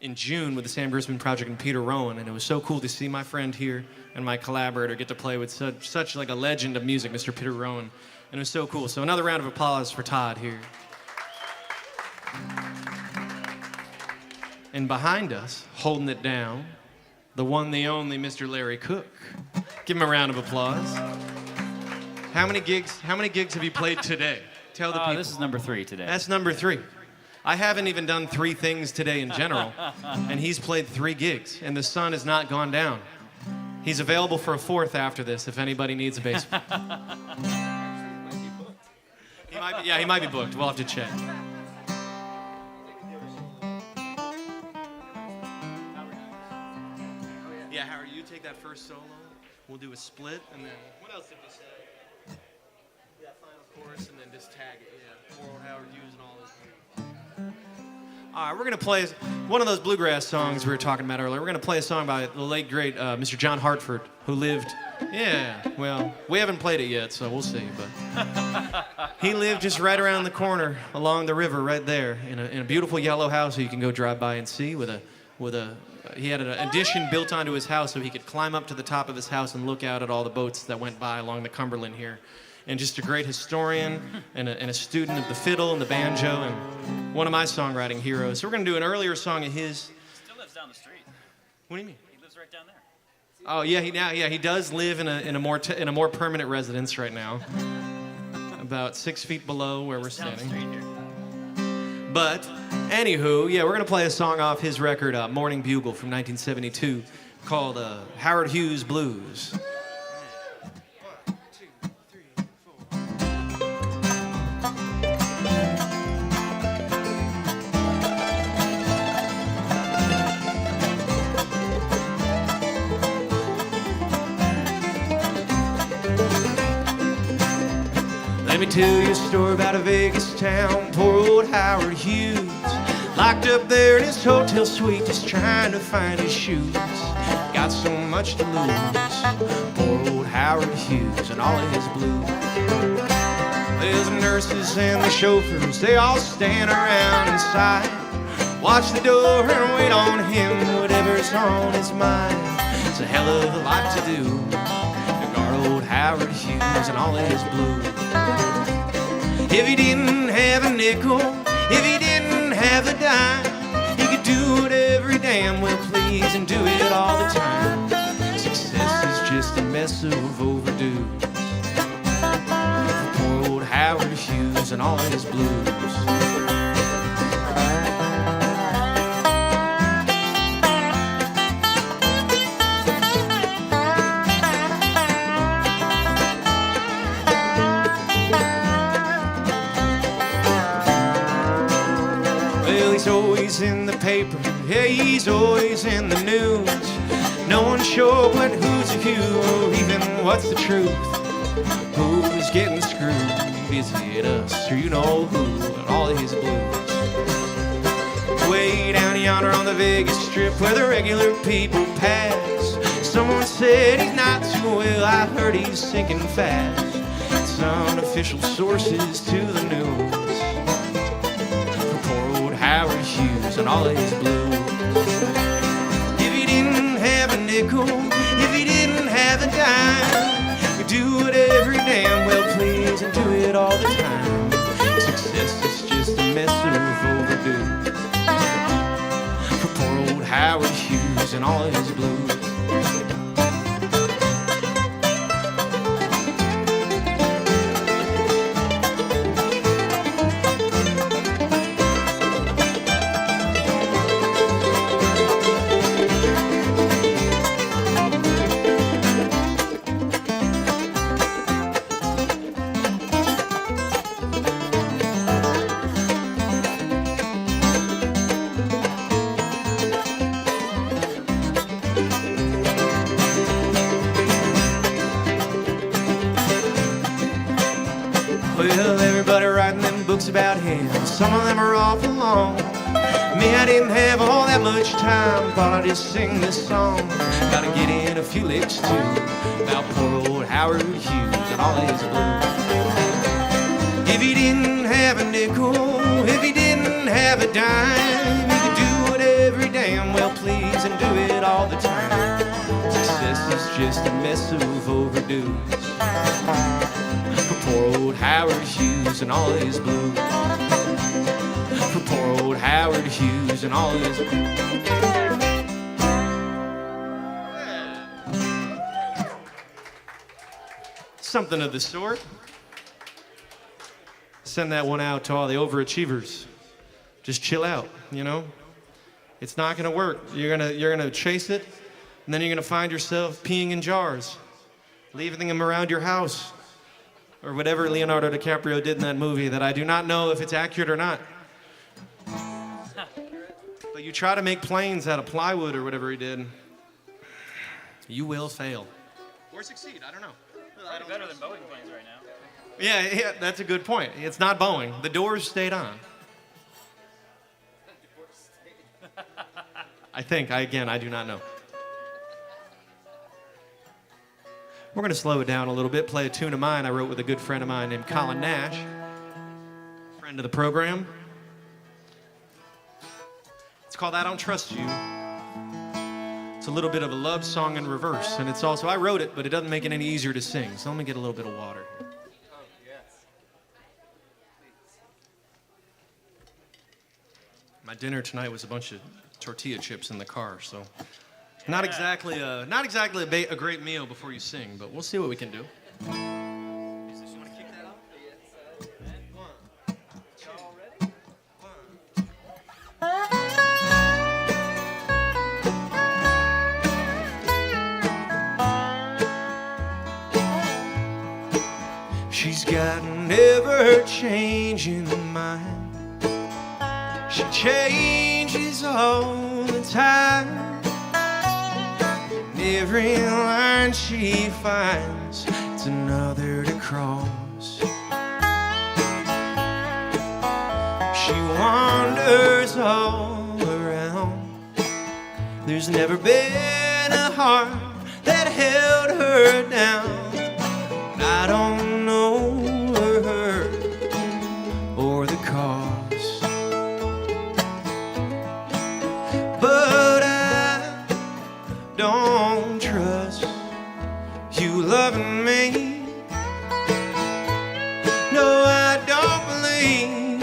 In June with the Sam Grisman Project and Peter Rowan, and it was so cool to see my friend here and my collaborator get to play with such like a legend of music, Mr. Peter Rowan, and it was so cool. So another round of applause for Todd here. And behind us, holding it down, the one, the only Mr. Larry Cook. Give him a round of applause. How many gigs have you played today? Tell the people. This is number 3 today. That's number 3. I haven't even done 3 things today in general, and he's played 3 gigs, and the sun has not gone down. He's available for a 4th after this if anybody needs a bass. He might be booked. We'll have to check. Yeah, Howard, you take that first solo. We'll do a split, and then what else did we say? Yeah, final chorus, and then just tag it. Yeah, poor old Howard Hughes and all those. All right, we're gonna play one of those bluegrass songs we were talking about earlier. We're gonna play a song by the late great Mr. John Hartford, who lived. Yeah, well, we haven't played it yet, so we'll see. But he lived just right around the corner along the river, right there, in a beautiful yellow house that you can go drive by and see. He had an addition built onto his house so he could climb up to the top of his house and look out at all the boats that went by along the Cumberland here. And just a great historian and a student of the fiddle and the banjo and one of my songwriting heroes. So we're going to do an earlier song of his. He still lives down the street. What do you mean? He lives right down there. Oh yeah, he does live in a more permanent residence right now, about 6 feet below where we're Down the standing. street here. But anywho, yeah, we're going to play a song off his record, Morning Bugle from 1972, called Howard Hughes Blues. Let me tell you a story about a Vegas town, poor old Howard Hughes, locked up there in his hotel suite just trying to find his shoes. Got got so much to lose. Poor old Howard Hughes and all of his blues. There's the nurses and the chauffeurs, they all stand around inside. Watch the door and wait on him, whatever's on his mind. It's a hell of a lot to do to guard old Howard Hughes and all of his blues. If he didn't have a nickel, if he didn't have a dime, he could do whatever he damn well please and do it all the time. Success is just a mess of overdue. Poor old Howard Hughes and all of his blues. He's always in the paper, yeah, he's always in the news. No one's sure what who's a who, or even what's the truth. Who's getting screwed? Is it us, or you know who, and all of his blues? Way down yonder on the Vegas Strip where the regular people pass, someone said he's not too well, I heard he's sinking fast. It's unofficial sources to the news. Howard Hughes and all of his blues. If he didn't have a nickel, if he didn't have a dime, he'd do whatever he damn well please and do it all the time. Success is just a mess of overdue for poor old Howard Hughes and all of his blues. Well, everybody writing them books about him, some of them are awful long. Me, I didn't have all that much time, thought I'd just sing this song. Gotta get in a few licks too, about poor old Howard Hughes and all his blues. If he didn't have a nickel, if he didn't have a dime, he could do whatever he damn well please and do it all the time. Success is just a mess of overdue for poor old Howard Hughes and all his blues. For poor old Howard Hughes and all his blues. Something of the sort. Send that one out to all the overachievers. Just chill out, you know? It's not gonna work. You're gonna chase it, and then you're gonna find yourself peeing in jars, leaving them around your house, or whatever Leonardo DiCaprio did in that movie that I do not know if it's accurate or not. But you try to make planes out of plywood or whatever he did, you will fail. Or succeed, I don't know. Probably better than Boeing planes right now. Yeah, that's a good point. It's not Boeing. The doors stayed on. I think, I do not know. We're going to slow it down a little bit, play a tune of mine I wrote with a good friend of mine named Colin Nash, friend of the program. It's called I Don't Trust You. It's a little bit of a love song in reverse, and it's also, I wrote it, but it doesn't make it any easier to sing, so let me get a little bit of water. My dinner tonight was a bunch of tortilla chips in the car, so not exactly a great meal before you sing, but we'll see what we can do. You want to kick that off? One. Y'all ready? She's got an ever-changing mind. She changes all the time. And every line she finds, it's another to cross. She wanders all around. There's never been the heart that held her down. I don't know her or the cause, but I don't trust you loving me. No, I don't believe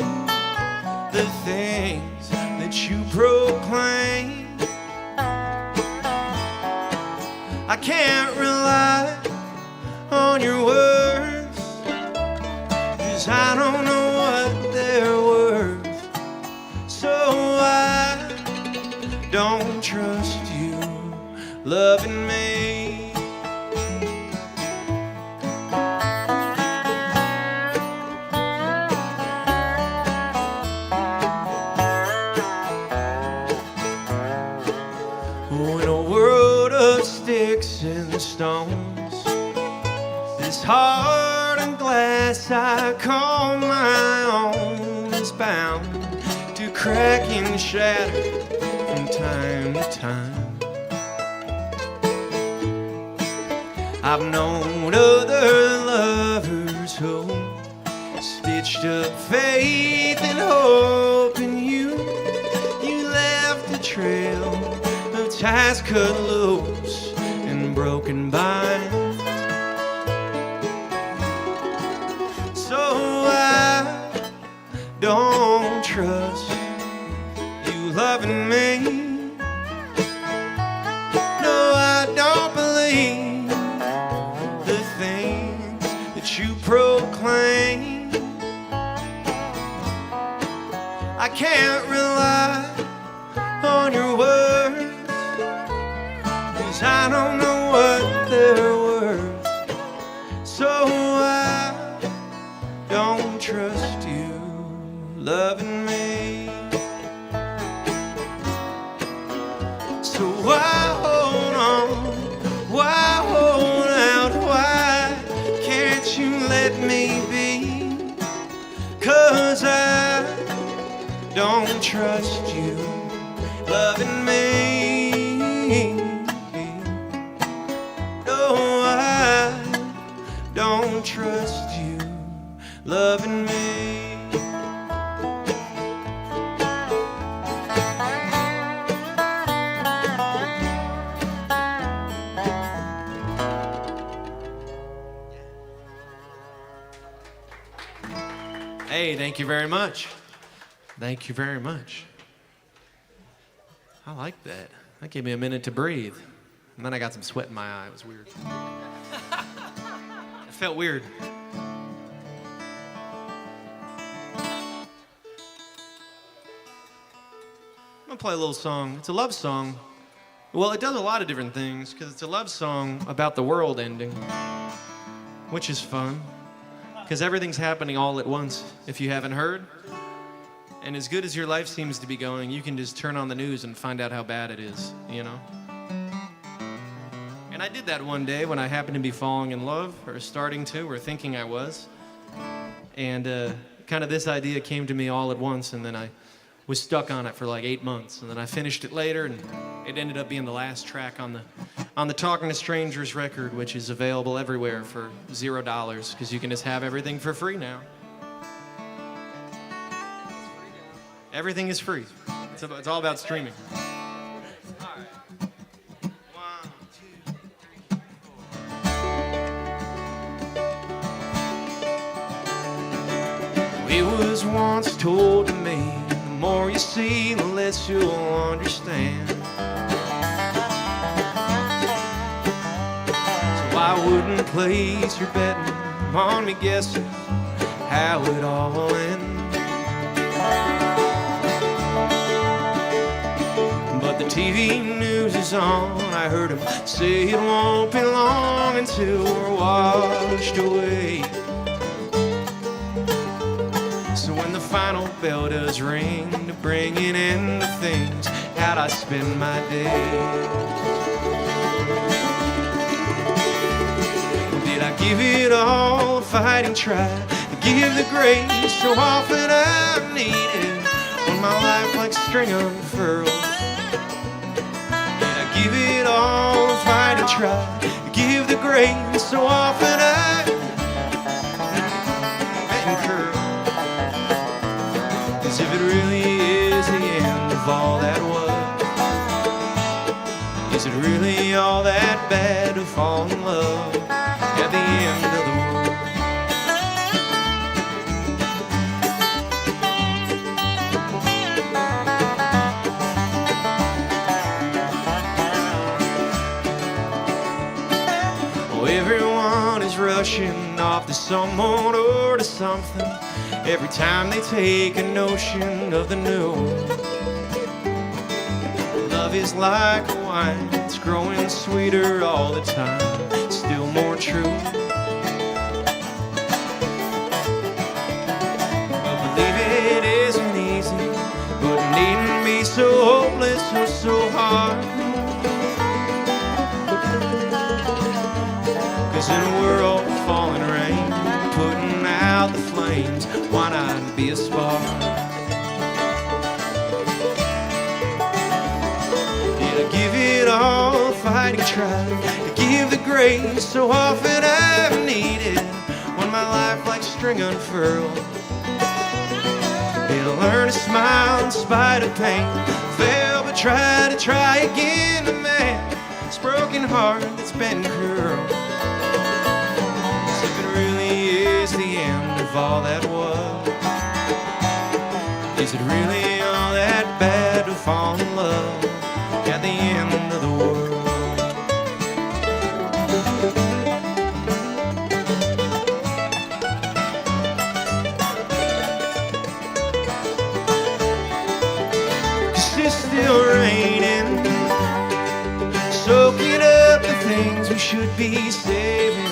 the things that you proclaim. I can't rely on your words, 'cause I don't know what they're worth. So I don't trust you loving me. In a world of sticks and stones, this heart and glass I call my own is bound to crack and shatter from time to time. I've known other lovers who stitched up faith and hope in you. You left a trail of ties cut loose and broken binds. So I don't trust you loving me. No, I don't believe the things that you proclaim. I can't rely on your words, 'cause I don't know what they're worth. So I don't trust you loving me. So why hold on? Why hold out? Why can't you let me be? 'Cause I don't trust you loving me. No, I don't trust you loving me. Hey, thank you very much. Thank you very much. I like that. That gave me a minute to breathe. And then I got some sweat in my eye. It was weird. It felt weird. I'm gonna play a little song. It's a love song. Well, it does a lot of different things because it's a love song about the world ending, which is fun because everything's happening all at once, if you haven't heard. And as good as your life seems to be going, you can just turn on the news and find out how bad it is, you know? And I did that one day when I happened to be falling in love, or starting to, or thinking I was. And kind of this idea came to me all at once, and then I was stuck on it for like 8 months. And then I finished it later, and it ended up being the last track on the Talking to Strangers record, which is available everywhere for $0, because you can just have everything for free now. Everything is free. It's all about streaming. It was once told to me, the more you see, the less you'll understand. So I wouldn't place your betting on me guessing how it all ends. But the TV news is on. I heard him say it won't be long until we're washed away. So when the final bell does ring to bring an end to things, how'd I spend my days? Did I give it all a fighting try to give the grace so often I needed when my life like string unfurled? Did I give it all try to give the grace. So often I incur, as if it really is the end of all that was. Is it really all that bad to fall in love at the end of the world? Everyone is rushing off to someone or to something every time they take a notion of the new. Love is like a wine, it's growing sweeter all the time, still more true. But believing it isn't easy, but it needn't be so hopeless or so hard. In a world of falling rain, putting out the flames, why not be a spark? Yeah, give it all a fighting try, to give the grace so often I've needed, when my life like string unfurled. Yeah, learn to smile in spite of pain, fail but try again. The man's broken heart that's been curled. The end of all that was. Is it really all that bad to fall in love at the end of the world? It's still raining, soaking up the things we should be saving.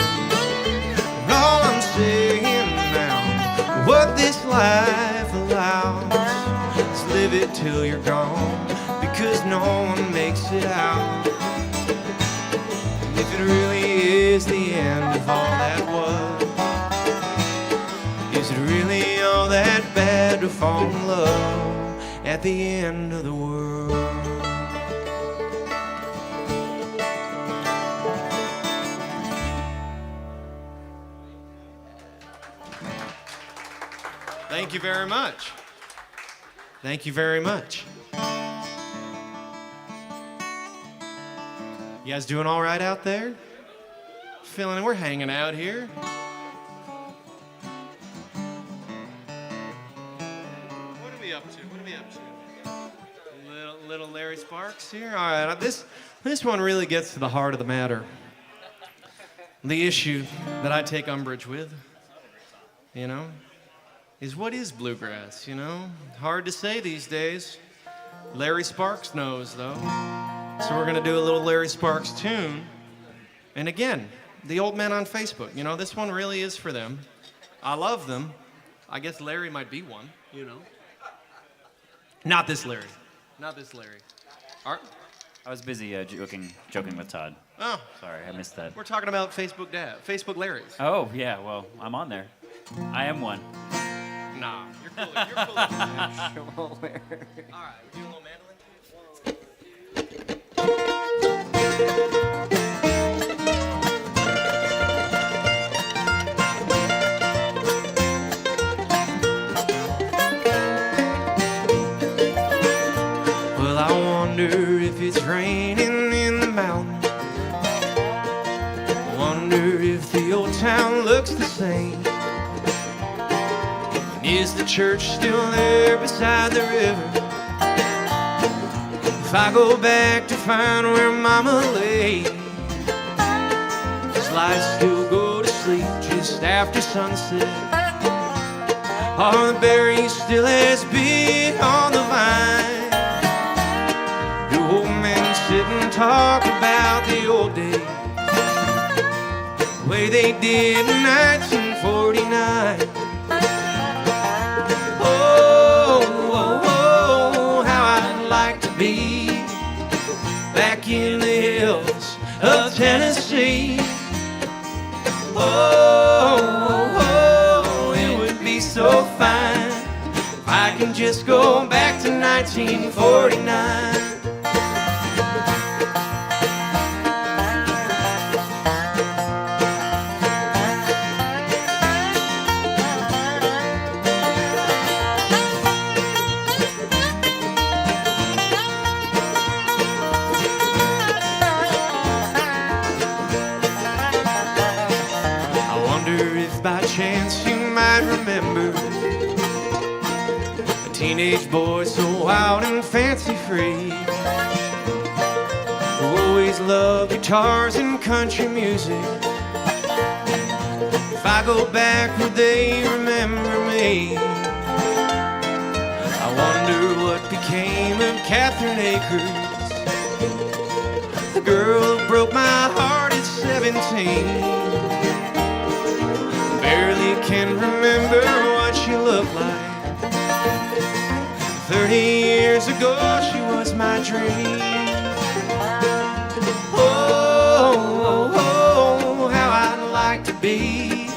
All I'm saying now, what this life allows, is live it till you're gone, because no one makes it out. And if it really is the end of all that was, is it really all that bad to fall in love at the end of the world? Thank you very much. Thank you very much. You guys doing all right out there? Feeling we're hanging out here. What are we up to? What are we up to? Little Larry Sparks here. All right, this one really gets to the heart of the matter. The issue that I take umbrage with, you know, is what is bluegrass, you know? Hard to say these days. Larry Sparks knows, though. So we're gonna do a little Larry Sparks tune. And again, the old men on Facebook, you know, this one really is for them. I love them. I guess Larry might be one, you know. Not this Larry. Not this Larry. Art? I was busy joking with Todd. Oh. Sorry, I missed that. We're talking about Facebook Larrys. Oh, yeah, well, I'm on there. I am one. Nah, you're cool. You're cool. All right, we're doing a little mandolin. Well, I wonder if it's raining in the mountains. I wonder if the old town looks the same. Is the church still there beside the river? If I go back to find where Mama lay, does light still go to sleep just after sunset? Are the berries still as big on the vine? Do old men sit and talk about the old days, the way they did in 1949? Be back in the hills of Tennessee. Oh, it would be so fine if I can just go back to 1949. wonder if by chance you might remember a teenage boy so wild and fancy-free, who always loved guitars and country music. If I go back, would they remember me? I wonder what became of Catherine Akers, the girl who broke my heart at 17. Barely can remember what she looked like. 30 years ago, she was my dream. Oh, how I'd like to be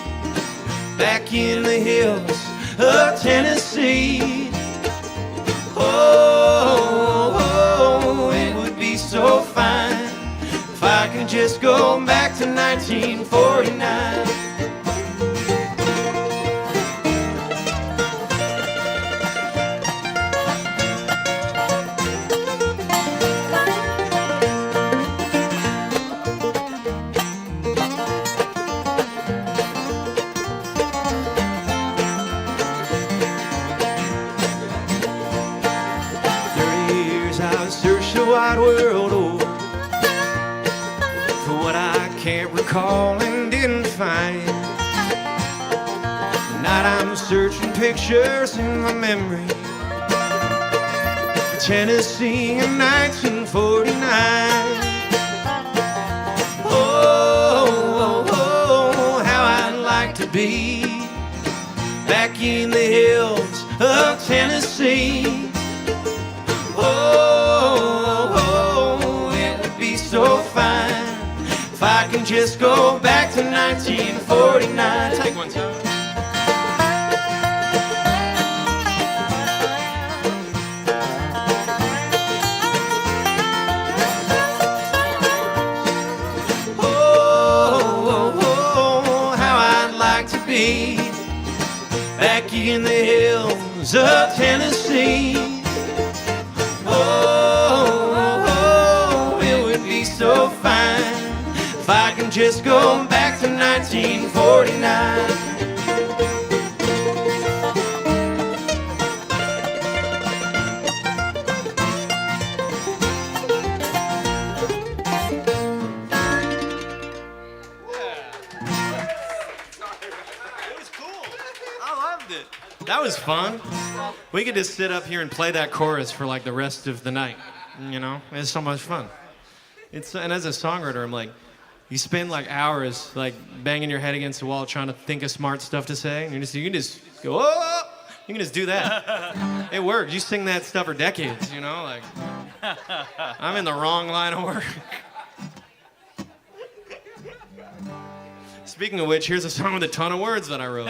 back in the hills of Tennessee. Oh, it would be so fine if I could just go back to 1949. Wide world over for what I can't recall and didn't find. Tonight I'm searching pictures in my memory, Tennessee in 1949. Oh, how I'd like to be back in the hills of Tennessee. So fine if I can just go back to 1949. Take one time. Oh, how I'd like to be back in the hills of Tennessee. So fine if I can just go back to 1949. It was cool. I loved it. That was fun. We could just sit up here and play that chorus for like the rest of the night. You know, it's so much fun. And as a songwriter, I'm like, you spend like hours like banging your head against the wall trying to think of smart stuff to say, and you can just go, oh, you can just do that. It works. You sing that stuff for decades, you know, like I'm in the wrong line of work. Speaking of which, here's a song with a ton of words that I wrote.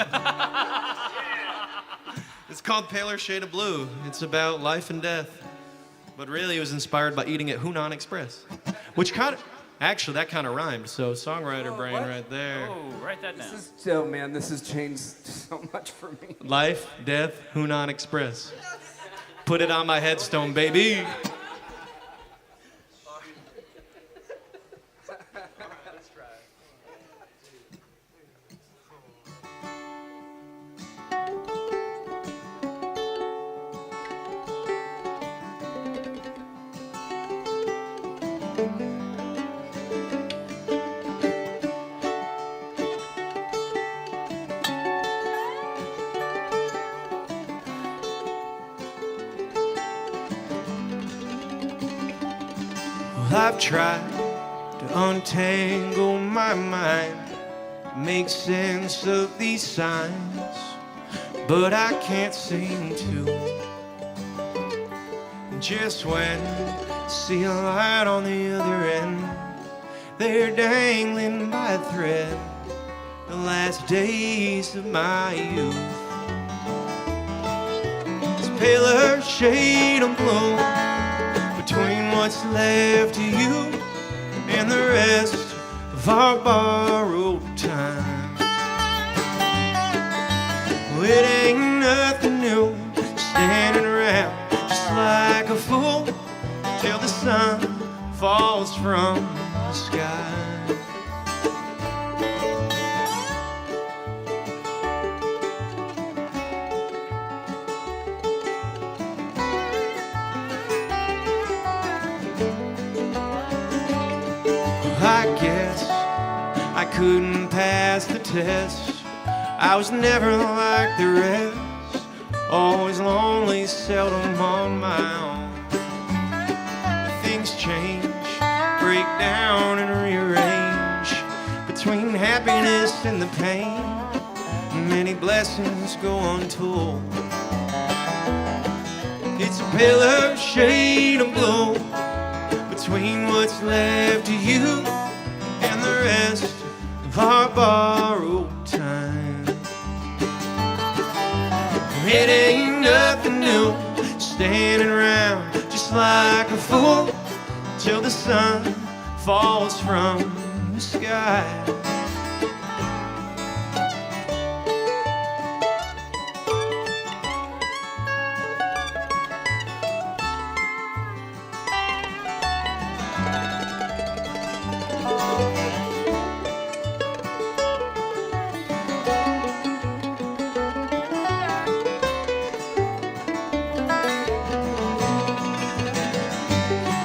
It's called Paler Shade of Blue. It's about life and death. But really, it was inspired by eating at Hunan Express, which kind of, actually, that kind of rhymed. So songwriter brain right there. Oh, write that down. Oh man, this has changed so much for me. Life, death, Hunan Express. Put it on my headstone, baby. I've tried to untangle my mind, make sense of these signs, but I can't seem to. Just when I see a light on the other end, they're dangling by a thread, the last days of my youth. This paler shade of blue between what's left of you and the rest of our borrowed time. Well, it ain't nothing new, standing around just like a fool till the sun falls from the sky. couldn't pass the test. I was never like the rest, always lonely, seldom on my own. But things change, break down and rearrange. Between happiness and the pain, many blessings go untold. It's a paler shade of blue between what's left of you and the rest of our borrowed time. It ain't nothing new, standing around just like a fool till the sun falls from the sky.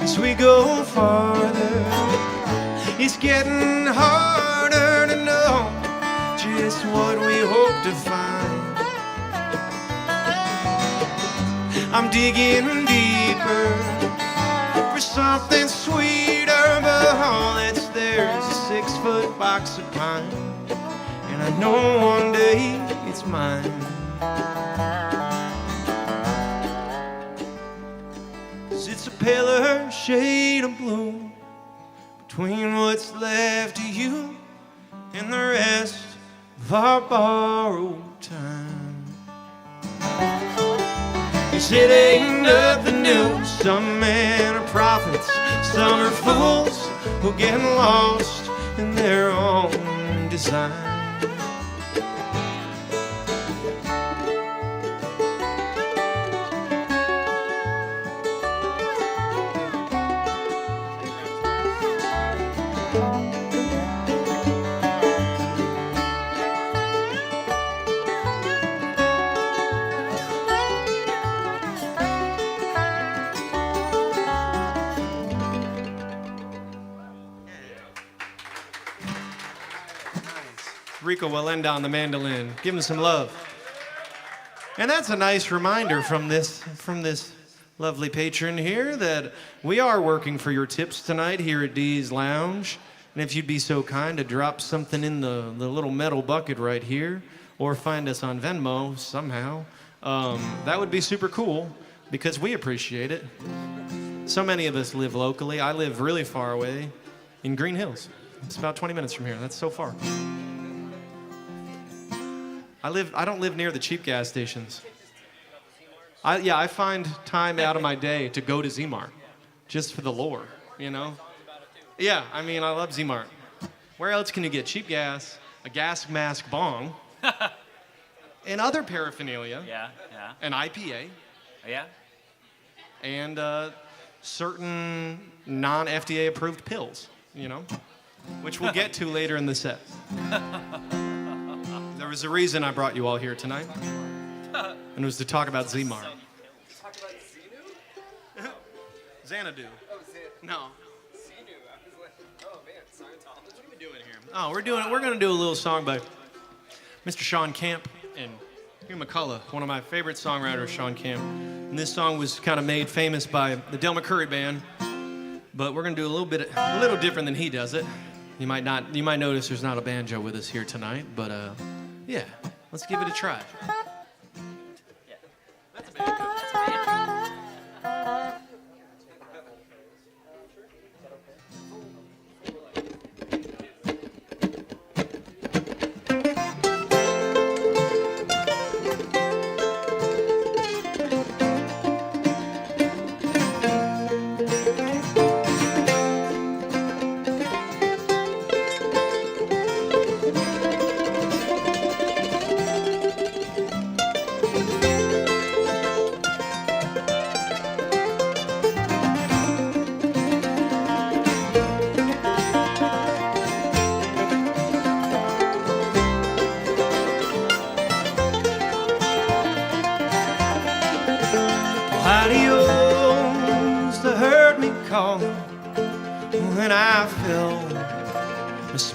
As we go farther, it's getting harder to know just what we hope to find. I'm digging deeper for something sweeter, but all that's there is a 6-foot box of pine, and I know one day it's mine. 'Cause it's a paler shade of blue between what's left of you and the rest of our borrowed time. 'Cause it ain't nothing new. Some men are prophets, some are fools who get lost in their own design. Rico will end on the mandolin. Give him some love. And that's a nice reminder from this lovely patron here that we are working for your tips tonight here at Dee's Lounge. And if you'd be so kind to drop something in the little metal bucket right here, or find us on Venmo somehow, that would be super cool because we appreciate it. So many of us live locally. I live really far away in Green Hills. It's about 20 minutes from here. That's so far. I don't live near the cheap gas stations. I find time out of my day to go to Z-Mart just for the lore, you know? Yeah, I mean, I love Z-Mart. Where else can you get cheap gas, a gas mask bong, and other paraphernalia, Yeah. an IPA, Yeah. and certain non-FDA approved pills, you know? Which we'll get to later in the set. There was a reason I brought you all here tonight, and it was to talk about Z-Mart. Talk about Xenu? Xanadu. Oh, Xenu. No. I was like, oh man, Scientology. What are we doing here? Oh, we're gonna do a little song by Mr. Sean Camp and Hugh McCullough, one of my favorite songwriters, Sean Camp. And this song was kind of made famous by the Del McCurry Band, but we're gonna do a little different than he does it. You might notice there's not a banjo with us here tonight, but yeah, let's give it a try. That's a banjo.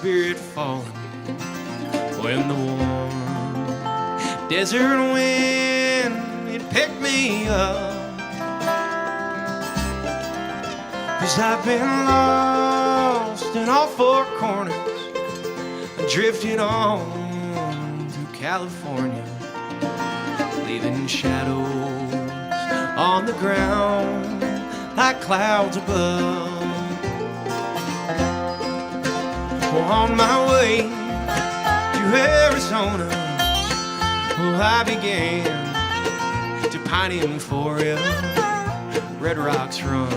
spirit falling when the warm desert wind, it picked me up. 'Cause I've been lost in all four corners, drifted on through California, leaving shadows on the ground like clouds above. On my way to Arizona, I began to pining for you. Red rocks run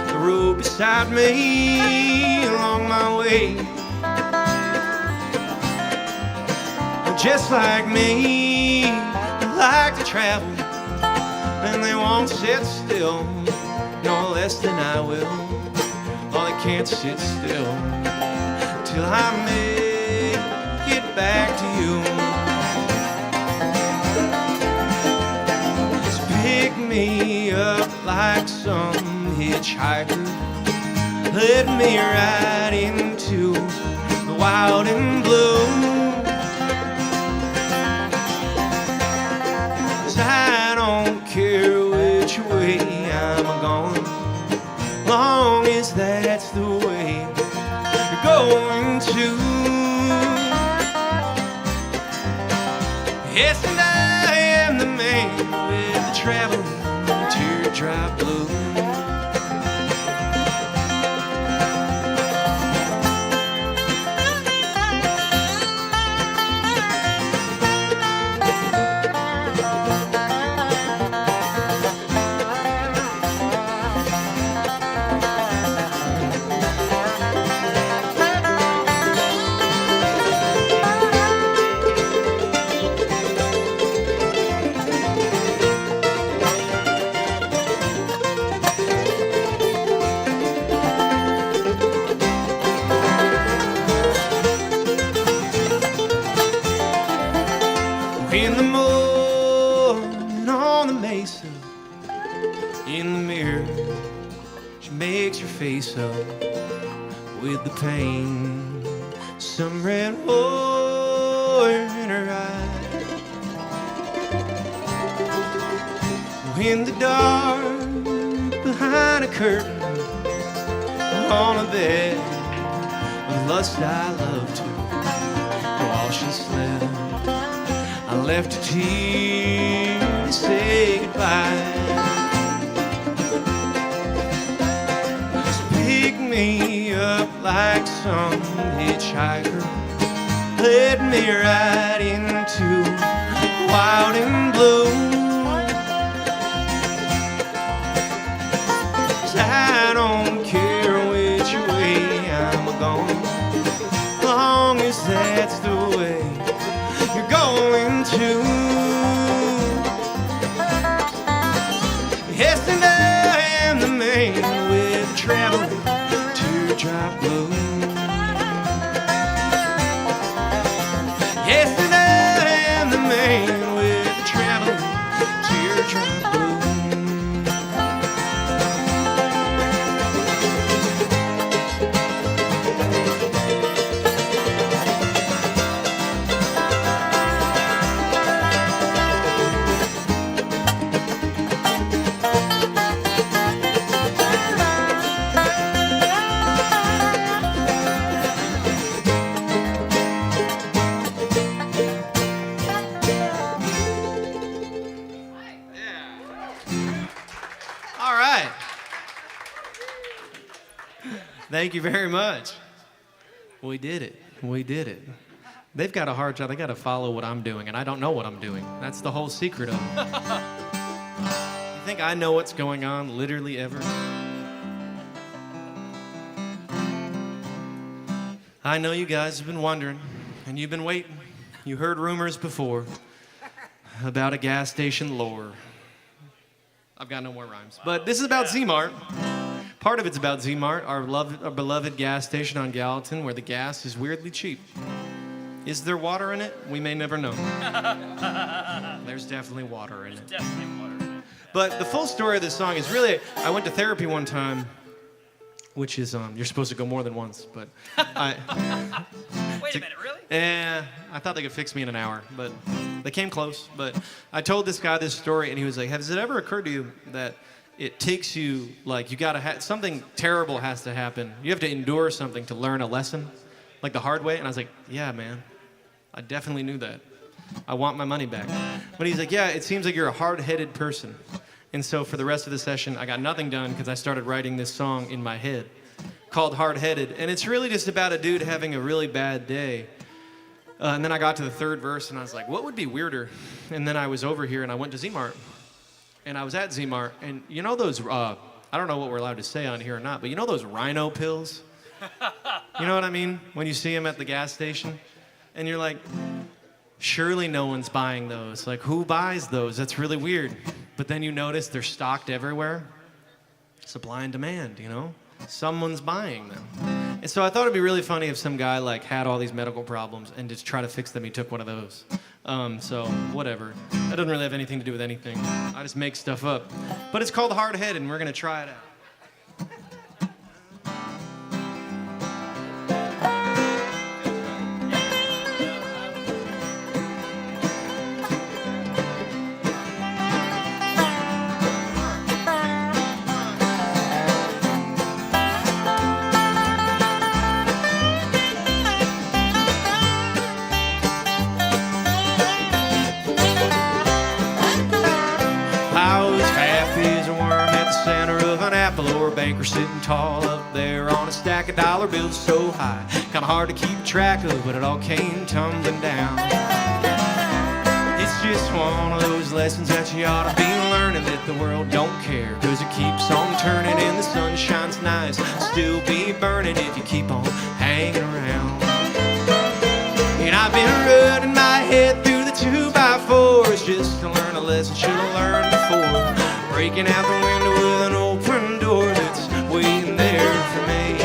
the road beside me along my way. Just like me, they like to travel, and they won't sit still, no less than I will. Oh, they can't sit still till I make it back to you. Just pick me up like some hitchhiker, led me right into the wild and blue. 'Cause I don't care which way I'm going, long as that's the way you're going to. Yes, and I am the man with the traveling teardrop blue. In the morning on the mesa, in the mirror, she makes her face up with the pain, some red wine in her eye. In the dark, behind a curtain, on a bed of lust I love to, while she slept, I left a tear to say goodbye. Just pick me up like some hitchhiker, led me right into wild and blue. 'Cause I don't care which way I'm going, long as that's the way you're going to. Yes, and I am the man with the traveling teardrop blue. Yes, and I am the man with the traveling teardrop blue. All right. Thank you very much. We did it. We did it. They've got a hard job. They got to follow what I'm doing, and I don't know what I'm doing. That's the whole secret of it. You think I know what's going on literally ever? I know you guys have been wondering, and you've been waiting. You heard rumors before about a gas station lore. I've got no more rhymes. But this is about Z-Mart. Part of it's about Z-Mart, our beloved gas station on Gallatin, where the gas is weirdly cheap. Is there water in it? We may never know. There's definitely water in it. Definitely water. But the full story of this song is really, I went to therapy one time, which is you're supposed to go more than once, but I. Wait a minute, really? Yeah, I thought they could fix me in an hour, but they came close. But I told this guy this story, and he was like, "Has it ever occurred to you that it takes you, like, you gotta something terrible has to happen. You have to endure something to learn a lesson, like the hard way?" And I was like, "Yeah, man, I definitely knew that. I want my money back." But he's like, "Yeah, it seems like you're a hard-headed person." And so for the rest of the session, I got nothing done because I started writing this song in my head called Hard-Headed. And it's really just about a dude having a really bad day. And then I got to the third verse, and I was like, what would be weirder? And then I was over here, and I went to Z-Mart. And I was at Z-Mart, and you know those, I don't know what we're allowed to say on here or not, but you know those rhino pills? You know what I mean? When you see them at the gas station, and you're like, surely no one's buying those. Like, who buys those? That's really weird. But then you notice they're stocked everywhere. Supply and demand, you know? Someone's buying them. And so I thought it'd be really funny if some guy like had all these medical problems and to try to fix them, he took one of those. So whatever. That doesn't really have anything to do with anything. I just make stuff up. But it's called Hard-Headed, and we're gonna try it out. Or a banker sitting tall up there on a stack of dollar bills so high, kinda hard to keep track of, but it all came tumbling down. It's just one of those lessons that you ought to be learning, that the world don't care, cause it keeps on turning and the sun shines nice, still be burning if you keep on hanging around. And I've been running my head through the 2x4s just to learn a lesson should have learned before, breaking out the window with an open door that's waiting there for me.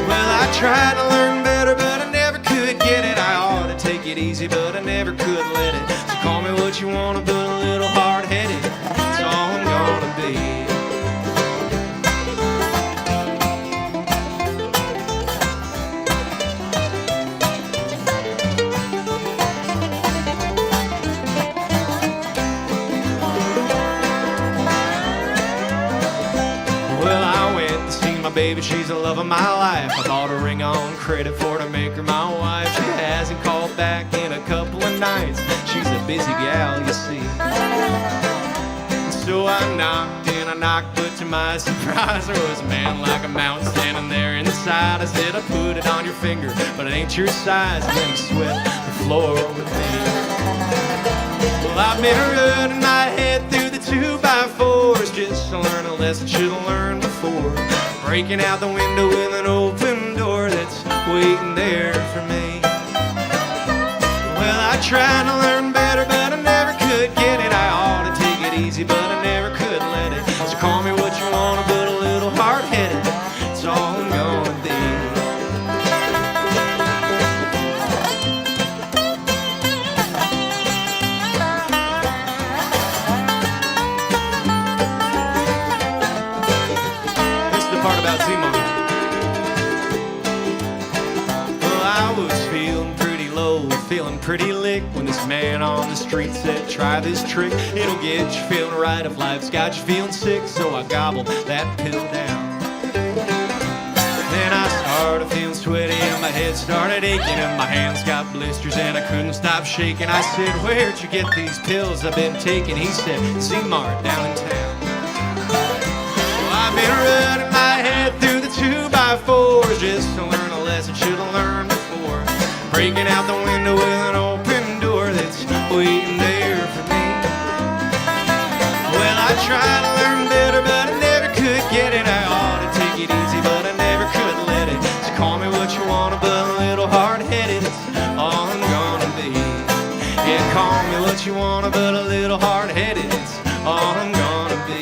Well, I tried to learn better, but I never could get it. I ought to take it easy, but I never could let it. So call me what you want, but a little hard-headed, that's all I'm gonna be. Baby, she's the love of my life. I bought a ring on credit for to make her my wife. She hasn't called back in a couple of nights. She's a busy gal, you see. So I knocked, but to my surprise, there was a man like a mountain standing there inside. I said, I put it on your finger, but it ain't your size. And then he swept the floor with me. Well, I've been running my head through the 2x4s just to learn a lesson should have learned before, breaking out the window with an open door that's waiting there for me. Well, I tried to learn better, but I never could get it. I ought to take it easy, but I never could let it. So call me what you want, but a little hard-headed, it's all I'm gonna be. Part about Z-Mart. Well, I was feeling pretty low, feeling pretty lick when this man on the street said, try this trick. It'll get you feeling right if life's got you feeling sick. So I gobbled that pill down. Then I started feeling sweaty and my head started aching and my hands got blisters and I couldn't stop shaking. I said, where'd you get these pills I've been taking? He said, Z-Mart down in town. I've been running my head through the 2x4s just to learn a lesson should have learned before, breaking out the window with an open door that's waiting there for me. Well, I tried to learn better, but I never could get it. I ought to take it easy, but I never could let it. So call me what you want, but a little hard-headed, it's all I'm gonna be. Yeah, call me what you want, but a little hard-headed, it's all I'm gonna be.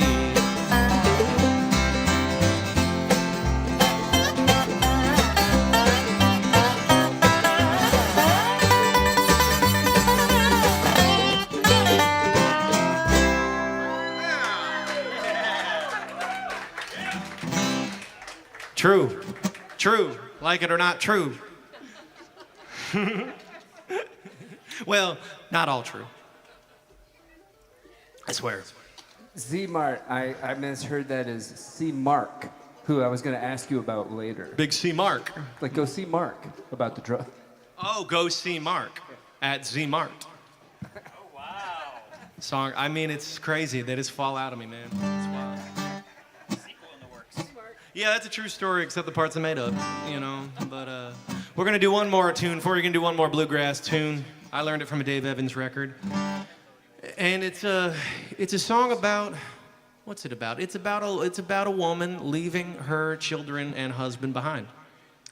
True. True. Like it or not, true. Well, not all true. I swear. Z-Mart, I misheard that as C-Mark, who I was going to ask you about later. Big C Mark. Like, go see Mark about the drug. Oh, go see Mark at Z Mart. Oh, wow. Song. I mean, it's crazy. They just fall out of me, man. It's wild. Sequel in the works. Yeah, that's a true story, except the parts I made up, you know. But we're gonna do one more tune for you. Gonna do one more bluegrass tune. I learned it from a Dave Evans record, and it's a song about. What's it about? It's about a woman leaving her children and husband behind,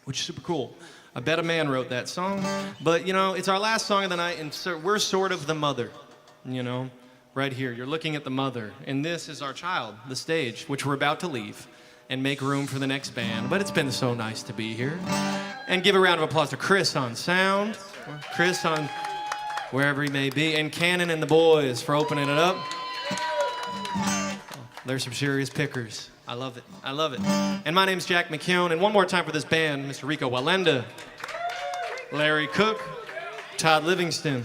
which is super cool. I bet a man wrote that song, but you know, it's our last song of the night, and so we're sort of the mother, you know, right here. You're looking at the mother, and this is our child, the stage, which we're about to leave and make room for the next band. But it's been so nice to be here. And give a round of applause to Chris on sound, Chris on wherever he may be, and Canon and the boys for opening it up. There's some serious pickers. I love it. I love it. And my name's Jack McKeon. And one more time for this band, Mr. Rico Walenda, Larry Cook, Todd Livingston.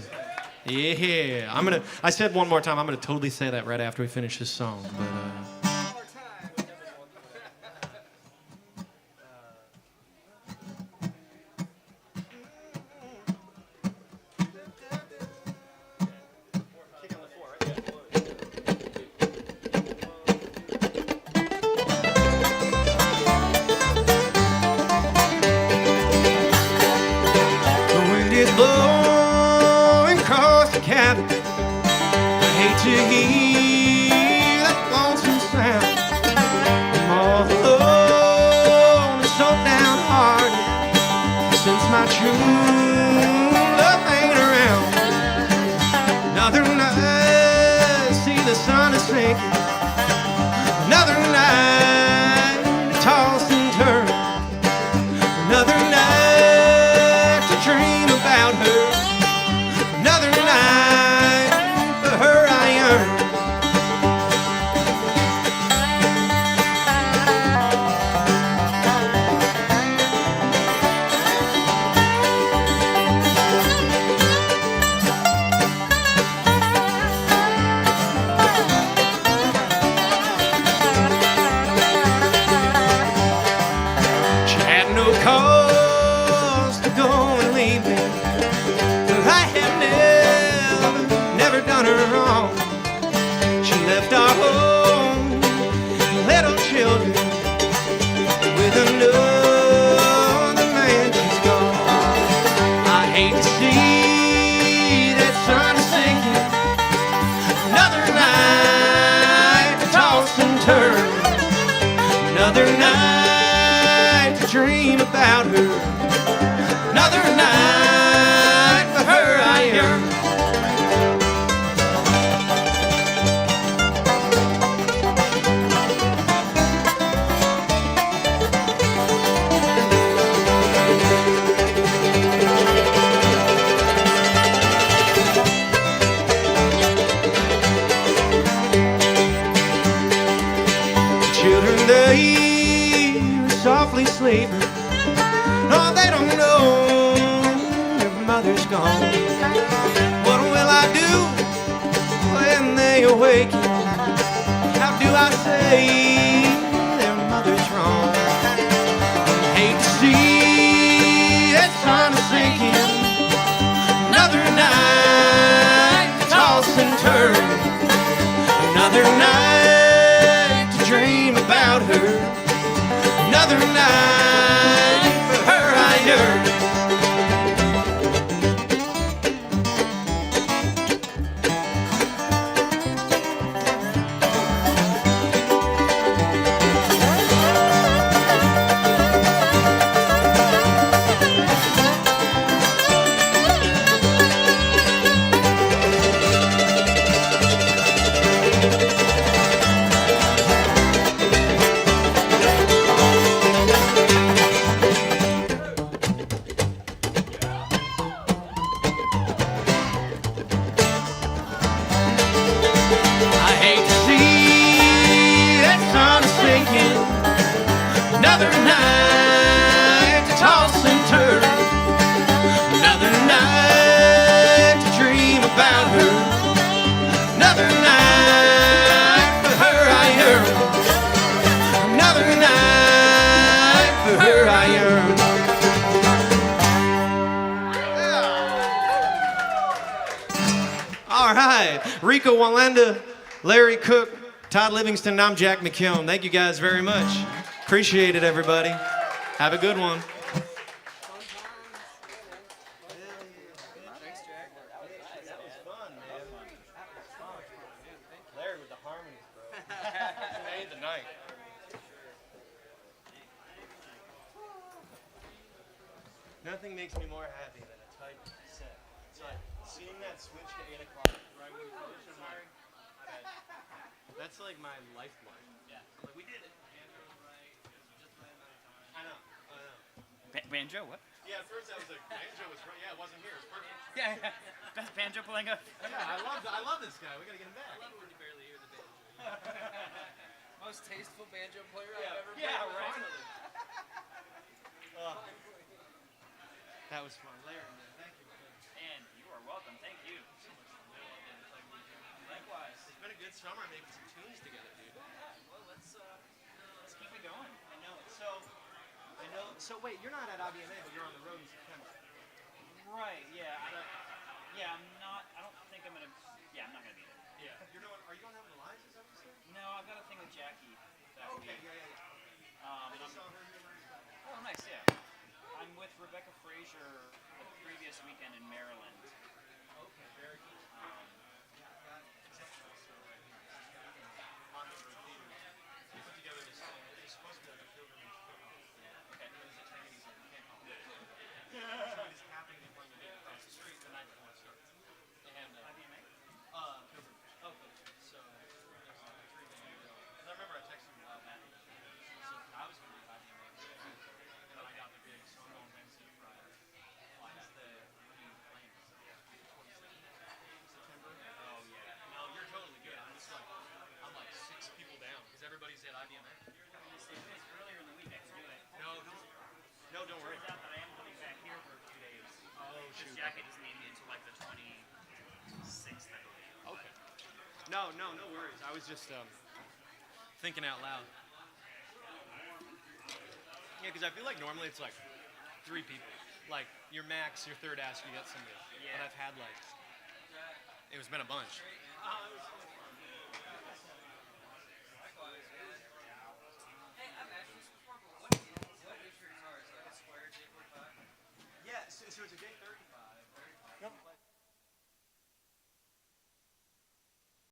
Yeah. I said one more time. I'm gonna totally say that right after we finish this song. But blowing across the cabin. I hate to hear that lonesome sound. I'm all alone and so downhearted since my true love ain't around. Another night, see the sun is sinking. Another night, to toss and turn. Another night to dream about her. Another night for her I yearn. She had no cause to go and leave me. I have never done her wrong. She left our home, little children, with another man she's gone. I hate to see that sun sinking. Another night to toss and turn. Another night to dream about her. Another night for her I yearn. Children, they are softly sleeping. No, they don't know their mother's gone. What will I do when they awaken? How do I say their mother's wrong? Hate to see that sun sinking. Another night to toss and turn. Another night to dream about her. Another night for her I yearn. All right. Rico Walenda, Larry Cook, Todd Livingston, and I'm Jack McKeon. Thank you guys very much. Appreciate it, everybody. Have a good one. Larry with the harmonies, bro. Made the night. Nothing makes me more happy than a tight set. It's like seeing that switch to 8 o'clock right when we finish. I'm like, that's like my lifeblood. Yeah. I'm like, we did it. I know. Banjo, what? Yeah, at first I was like, banjo was right. Yeah, it wasn't here. It was perfect. Yeah, yeah. Best banjo playing up. Yeah, I love this guy. We gotta get him back. I love when you barely hear the banjo. Most tasteful banjo player Yeah. I've ever Yeah, played. right. Finally. That was fun. Larry, man, thank you. And you are welcome. Thank you. Likewise. It's been a good summer making some tunes together, dude. Well, let's keep it going. I know. So wait, you're not at IBMA, but you're on the road in September. Right. Yeah. I'm not. I don't think I'm gonna. Yeah, I'm not gonna be there. Yeah. Are you going out with Eliza? Is that what you said? No, I've got a thing with Jackie. That Okay. week. Yeah. And I saw her here. oh, nice. Yeah. I'm with Rebecca Frazier the previous weekend in Maryland. Okay. Very good. We put together this thing. It's supposed to be like a pilgrimage kickoff. Okay. It's a Chinese thing. You can't call it. So it is happening in front of the gate across the street the night before it starts. And IBMA? pilgrimage. Okay. So there's 3 days. And I remember I texted you about that. So I was going to be at IBMA, and then I got the gig. So I'm going Wednesday to Friday. When are you playing? 27th September. Oh yeah. No, you're totally good. I'm like 6 people down because everybody's at IBMA. Earlier in the week, I could do it. No, don't worry. Turns out that I am coming back here for 2 days. Oh Because shoot. Jackie doesn't need me until like the 26th, I believe. Okay. No worries. I was just thinking out loud. Yeah, because I feel like normally it's like 3 people. Like your max, your third ask, you got somebody. Yeah. But I've had like, it's been a bunch. Hey, I've asked you this before, but what is your guitar? Is it like a square J45? Yeah, so it's a J30.